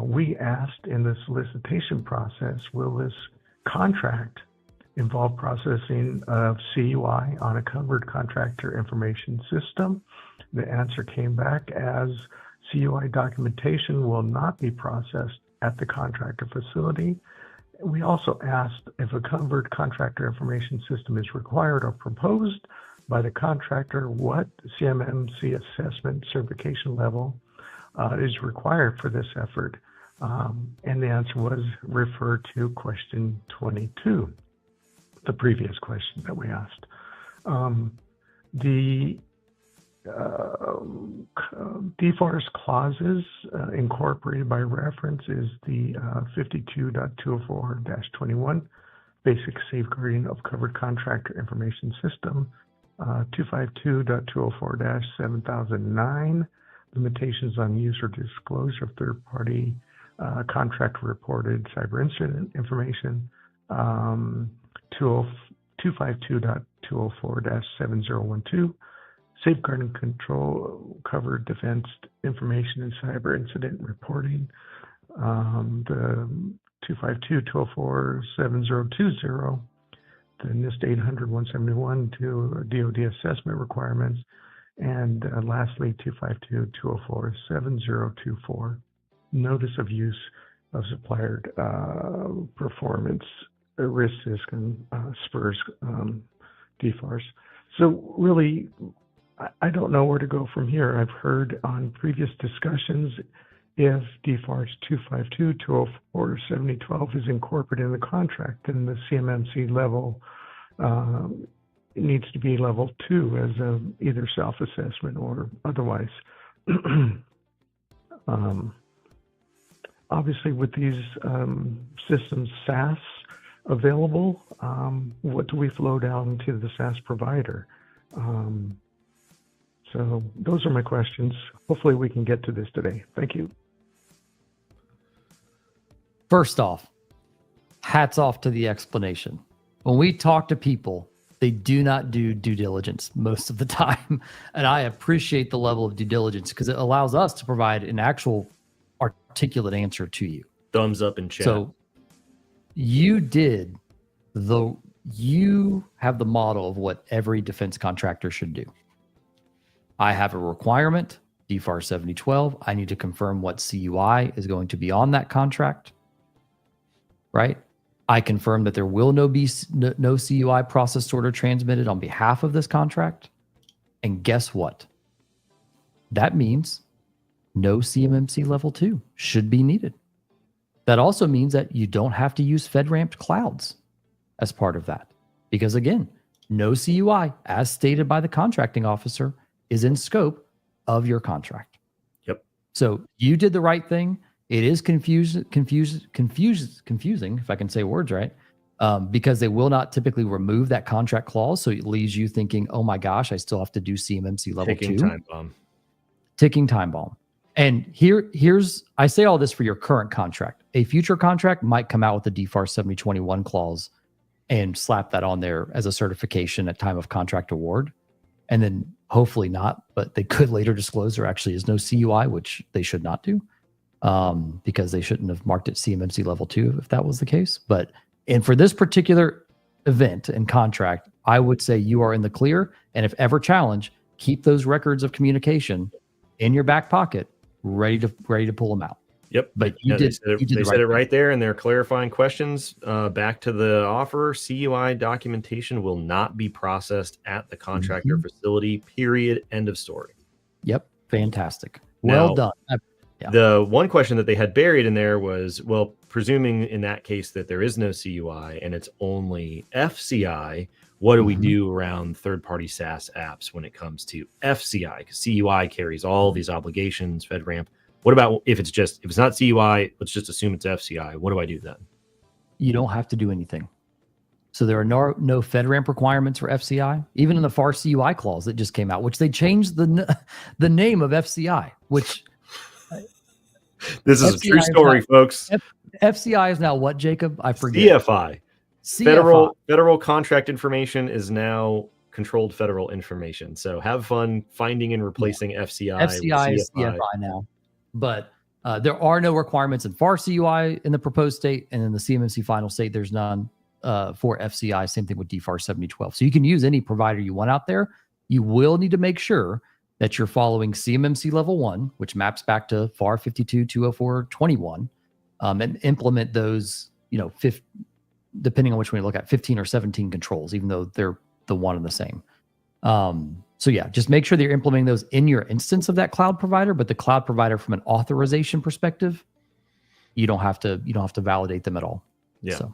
We asked in the solicitation process, will this contract involve processing of CUI on a covered contractor information system? The answer came back as CUI documentation will not be processed at the contractor facility. We also asked if a covered contractor information system is required or proposed by the contractor, what CMMC assessment certification level is required for this effort. And the answer was refer to question 22, the previous question that we asked. The DFARS clauses incorporated by reference is the 52.204-21, basic safeguarding of covered contractor information system, 252.204-7009, limitations on user disclosure of third-party contract reported cyber incident information, 252.204-7012, safeguarding control covered defense information and cyber incident reporting, the 252.204-7020, the NIST 800-171 to DoD assessment requirements, and lastly 252.204-7024, notice of use of supplier performance risk system spurs DFARS. So really, I don't know where to go from here. I've heard on previous discussions if DFARS 252.204-7012 is incorporated in the contract, then the CMMC level it needs to be level 2 as either self-assessment or otherwise. Obviously, with these systems SaaS available, what do we flow down to the SaaS provider? So those are my questions. Hopefully we can get to this today. Thank you. First off, hats off to the explanation. When we talk to people, they do not do due diligence most of the time. And I appreciate the level of due diligence because it allows us to provide an actual articulate answer to you. Thumbs up in chat. So you have the model of what every defense contractor should do. I have a requirement, DFARS 7012. I need to confirm what CUI is going to be on that contract, right? I confirm that there will no CUI processed order transmitted on behalf of this contract. And guess what? That means no CMMC level 2 should be needed. That also means that you don't have to use FedRAMP clouds as part of that. Because again, no CUI, as stated by the contracting officer, is in scope of your contract. Yep. So you did the right thing. It is confusing, if I can say words right, because they will not typically remove that contract clause. So it leaves you thinking, oh my gosh, I still have to do CMMC level 2. Ticking time bomb. Ticking time bomb. And here's I say all this for your current contract. A future contract might come out with the DFARS 7021 clause and slap that on there as a certification at time of contract award. And then hopefully not, but they could later disclose there actually is no CUI, which they should not do, because they shouldn't have marked it CMMC level 2 if that was the case. And for this particular event and contract, I would say you are in the clear. And if ever challenged, keep those records of communication in your back pocket, ready to pull them out. Yep. But they said it right there in their clarifying questions. Back to the offer, CUI documentation will not be processed at the contractor facility, period. End of story. Yep. Fantastic. Well done. Yeah. The one question that they had buried in there was, well, presuming in that case that there is no CUI and it's only FCI, what do we do around third-party SaaS apps when it comes to FCI? Because CUI carries all these obligations, FedRAMP. What about if it's not CUI, let's just assume it's FCI. What do I do then? You don't have to do anything. So there are no FedRAMP requirements for FCI, even in the FAR CUI clause that just came out, which they changed the name of FCI, which this is a true story, folks. FCI is now what, Jacob? I forget. DFI. Federal contract information is now controlled federal information. So have fun finding and replacing FCI. FCI is CFI now. But there are no requirements in FAR CUI in the proposed state, and in the CMMC final state, there's none for FCI. Same thing with DFARS 7012. So you can use any provider you want out there. You will need to make sure that you're following CMMC level 1, which maps back to FAR 52.204.21, and implement those, depending on which one you look at, 15 or 17 controls, even though they're the one and the same. So yeah, just make sure that you're implementing those in your instance of that cloud provider, but the cloud provider from an authorization perspective, you don't have to validate them at all. Yeah. So.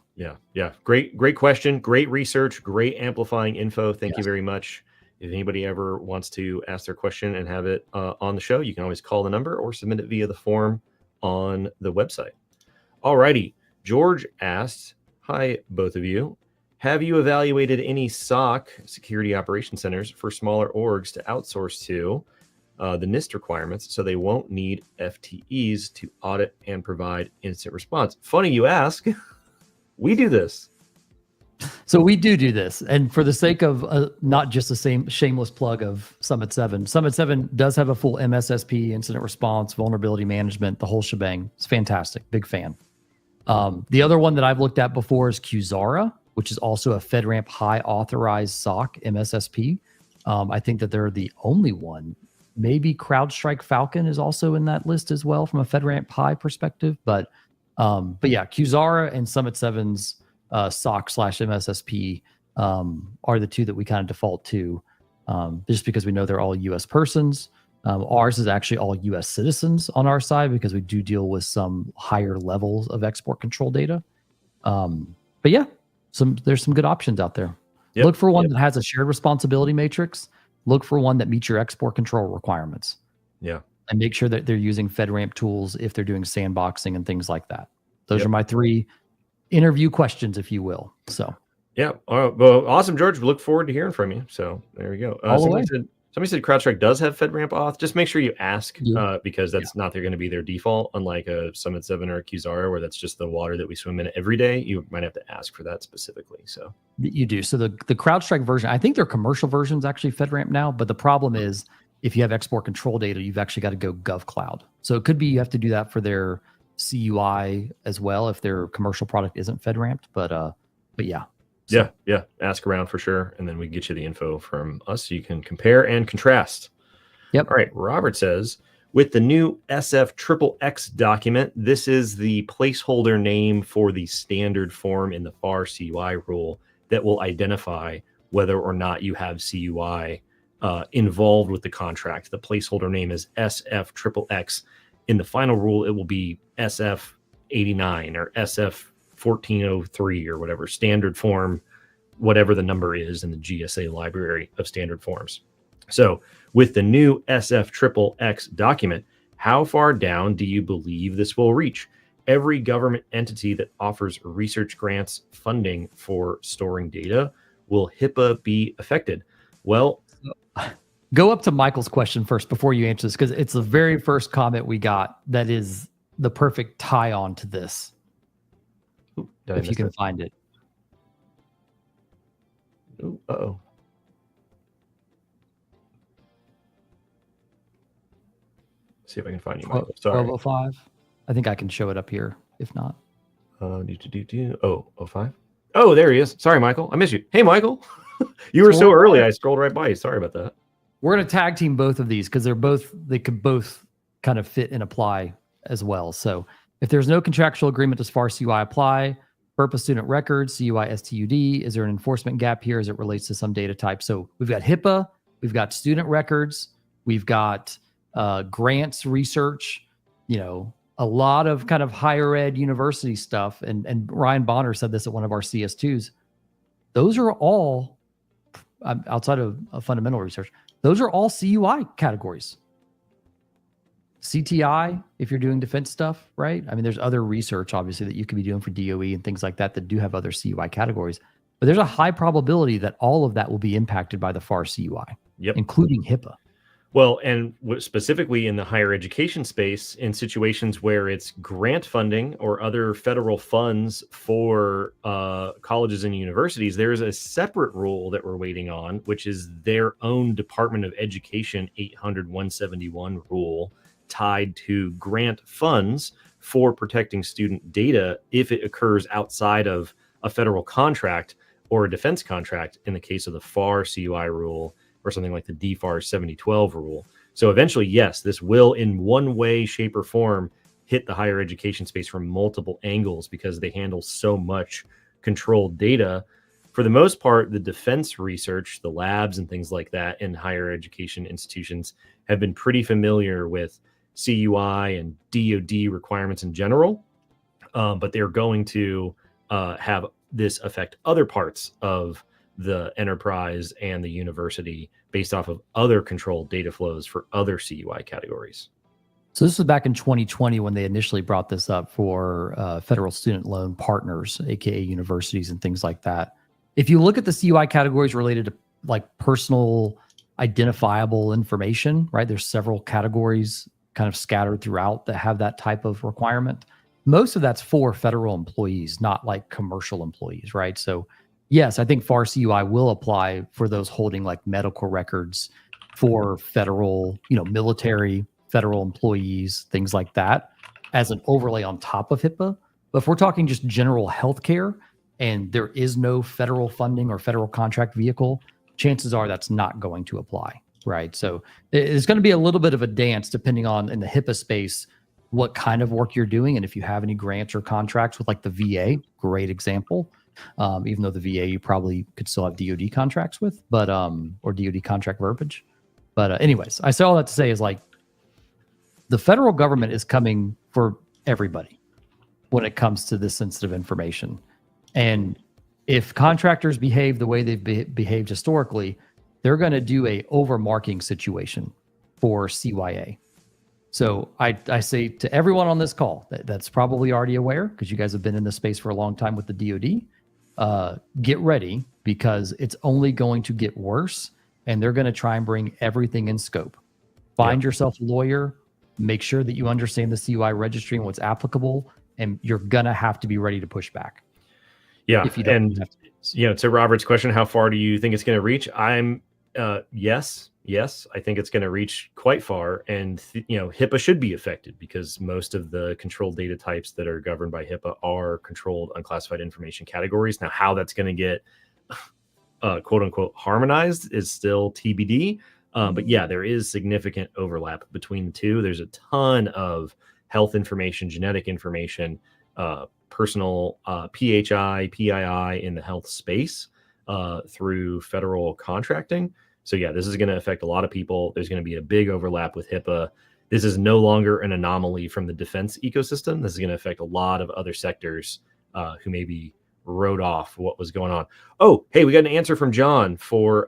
Yeah. Great question. Great research. Great amplifying info. Thank you very much. If anybody ever wants to ask their question and have it on the show, you can always call the number or submit it via the form on the website. Alrighty. George asked, hi, both of you. Have you evaluated any SOC, security operation centers, for smaller orgs to outsource to the NIST requirements so they won't need FTEs to audit and provide instant response? Funny you ask. We do this. So we do this. And for the sake of not just the same shameless plug of Summit 7, Summit 7 does have a full MSSP, incident response, vulnerability management, the whole shebang. It's fantastic. Big fan. The other one that I've looked at before is Qzara, which is also a FedRAMP high authorized SOC MSSP. I think that they're the only one. Maybe CrowdStrike Falcon is also in that list as well from a FedRAMP high perspective. But yeah, Qzara and Summit 7's SOC/MSSP are the two that we kind of default to, just because we know they're all U.S. persons. Ours is actually all U.S. citizens on our side because we do deal with some higher levels of export control data. But yeah, there's some good options out there. Yep. Look for one that has a shared responsibility matrix. Look for one that meets your export control requirements. Yeah. And make sure that they're using FedRAMP tools if they're doing sandboxing and things like that. Those are my 3 interview questions, if you will. So yeah. Well, awesome, George. We look forward to hearing from you. So there you go. Somebody said CrowdStrike does have FedRAMP auth. Just make sure you ask because that's not going to be their default, unlike a Summit 7 or a Qzara, where that's just the water that we swim in every day. You might have to ask for that specifically. So you do. So the CrowdStrike version, I think their commercial version is actually FedRAMP now, but the problem is if you have export control data, you've actually got to go GovCloud. So it could be you have to do that for their CUI as well if their commercial product isn't FedRAMPed. But yeah. So. Yeah. Ask around for sure. And then we get you the info from us so you can compare and contrast. Yep. All right. Robert says, with the new SFXXX document, this is the placeholder name for the standard form in the FAR CUI rule that will identify whether or not you have CUI involved with the contract. The placeholder name is SFXXX. In the final rule, it will be SF89 or SF 1403 or whatever, standard form, whatever the number is in the GSA library of standard forms. So with the new SFXXX document, how far down do you believe this will reach? Every government entity that offers research grants funding for storing data, will HIPAA be affected? Well, Go up to Michael's question first before you answer this, because it's the very first comment we got that is the perfect tie-on to this. Ooh, if you can find it. Ooh, uh-oh. See if I can find you, Michael. Sorry. 1205. I think I can show it up here, if not. Oh, 05. Oh, there he is. Sorry, Michael. I missed you. Hey, Michael. You were so early. I scrolled right by you. Sorry about that. We're going to tag team both of these because they could both kind of fit and apply as well. So if there's no contractual agreement, does FAR CUI apply? Purpose student records, CUI STUD. Is there an enforcement gap here as it relates to some data type? So we've got HIPAA, we've got student records, we've got grants, research, a lot of kind of higher ed university stuff. And Ryan Bonner said this at one of our CS2s. Those are all, outside of fundamental research, those are all CUI categories. CTI, if you're doing defense stuff, right? I mean, there's other research, obviously, that you could be doing for DOE and things like that do have other CUI categories. But there's a high probability that all of that will be impacted by the FAR CUI, including HIPAA. Well, and specifically in the higher education space, in situations where it's grant funding or other federal funds for colleges and universities, there is a separate rule that we're waiting on, which is their own Department of Education 800-171 rule tied to grant funds for protecting student data if it occurs outside of a federal contract or a defense contract in the case of the FAR CUI rule, or something like the DFARS 7012 rule. So eventually, yes, this will in one way, shape, or form hit the higher education space from multiple angles because they handle so much controlled data. For the most part, the defense research, the labs and things like that in higher education institutions have been pretty familiar with CUI and DoD requirements in general, but they're going to have this affect other parts of the enterprise and the university based off of other controlled data flows for other CUI categories. So this was back in 2020 when they initially brought this up for federal student loan partners, aka universities and things like that. If you look at the CUI categories related to like personal identifiable information, right? There's several categories kind of scattered throughout that have that type of requirement. Most of that's for federal employees, not like commercial employees, right? So yes, I think FAR CUI will apply for those holding like medical records for federal, military, federal employees, things like that, as an overlay on top of HIPAA. But if we're talking just general healthcare and there is no federal funding or federal contract vehicle, chances are that's not going to apply, right? So it's going to be a little bit of a dance depending on, in the HIPAA space, what kind of work you're doing. And if you have any grants or contracts with like the VA, great example. Even though the VA you probably could still have DoD contracts with, but or DoD contract verbiage. But anyways, I say all that to say is like the federal government is coming for everybody when it comes to this sensitive information. And if contractors behave the way they've behaved historically, they're going to do a overmarking situation for CYA. So I say to everyone on this call that's probably already aware, because you guys have been in this space for a long time with the DoD, get ready because it's only going to get worse and they're going to try and bring everything in scope. Find yourself a lawyer, make sure that you understand the CUI registry and what's applicable, and you're going to have to be ready to push back. Yeah. If you don't have to. To Robert's question, how far do you think it's going to reach? I'm yes, I think it's going to reach quite far. And, HIPAA should be affected because most of the controlled data types that are governed by HIPAA are controlled unclassified information categories. Now, how that's going to get quote unquote harmonized is still TBD. But yeah, there is significant overlap between the two. There's a ton of health information, genetic information, personal PHI, PII in the health space through federal contracting. So yeah, this is going to affect a lot of people. There's going to be a big overlap with HIPAA. This is no longer an anomaly from the defense ecosystem. This is going to affect a lot of other sectors who maybe wrote off what was going on. Oh, hey, we got an answer from John for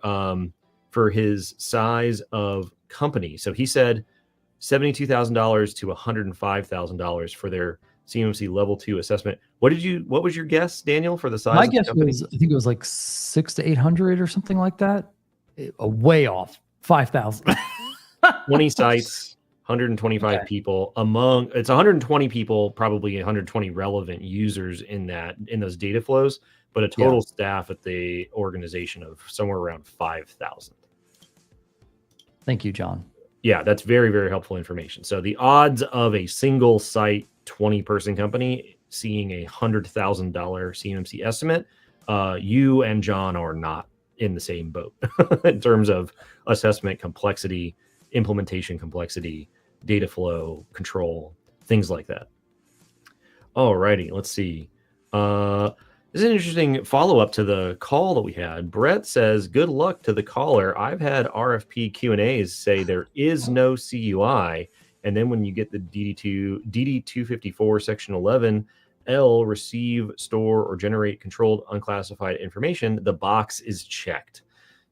his size of company. So he said $72,000 to $105,000 for their CMMC level 2 assessment. What was your guess, Daniel, for the size? My guess was, I think it was like 600 to 800 or something like that. Way off 5,000. 20 sites, 125 people it's 120 people, probably 120 relevant users in those data flows, but a total staff at the organization of somewhere around 5,000. Thank you, John. Yeah, that's very, very helpful information. So the odds of a single site 20-person company seeing a $100,000 CMMC estimate, you and John are not in the same boat in terms of assessment complexity, implementation complexity, data flow, control, things like that. All righty, let's see. This is an interesting follow-up to the call that we had. Brett says, good luck to the caller. I've had RFP Q&As say there is no CUI, and then when you get the DD254 section 11, L, receive, store, or generate controlled unclassified information, the box is checked.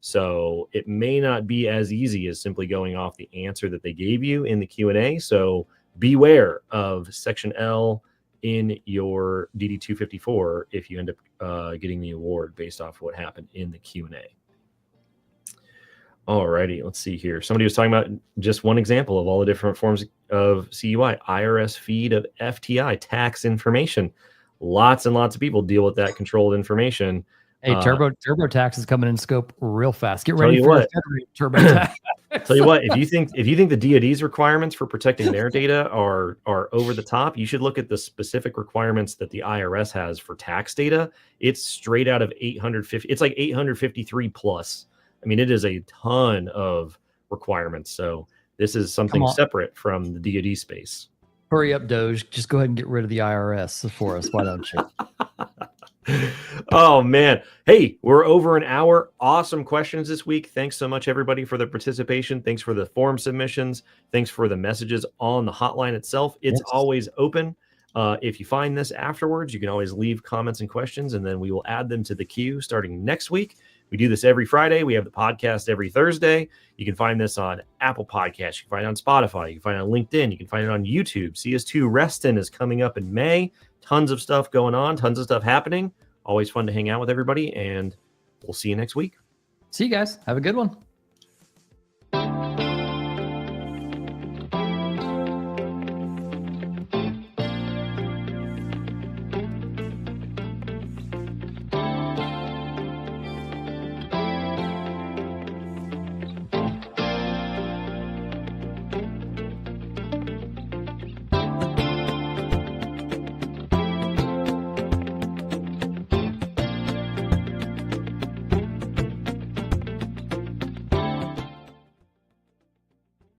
So it may not be as easy as simply going off the answer that they gave you in the Q&A. So beware of section L in your DD254 if you end up getting the award based off what happened in the Q&A. All righty, let's see here. Somebody was talking about just one example of all the different forms of CUI, IRS feed of FTI, tax information. Lots and lots of people deal with that controlled information. Hey, TurboTax is coming in scope real fast. Get ready for what, TurboTax. Tell you what, if you think the DoD's requirements for protecting their data are over the top, you should look at the specific requirements that the IRS has for tax data. It's straight out of 850. It's like 853 plus. I mean, it is a ton of requirements. So this is something separate from the DoD space. Hurry up, Doge. Just go ahead and get rid of the IRS for us. Why don't you? Oh, man. Hey, we're over an hour. Awesome questions this week. Thanks so much, everybody, for the participation. Thanks for the form submissions. Thanks for the messages on the hotline itself. It's always open. If you find this afterwards, you can always leave comments and questions, and then we will add them to the queue starting next week. We do this every Friday. We have the podcast every Thursday. You can find this on Apple Podcasts. You can find it on Spotify. You can find it on LinkedIn. You can find it on YouTube. CS2 Reston is coming up in May. Tons of stuff going on. Tons of stuff happening. Always fun to hang out with everybody. And we'll see you next week. See you guys. Have a good one.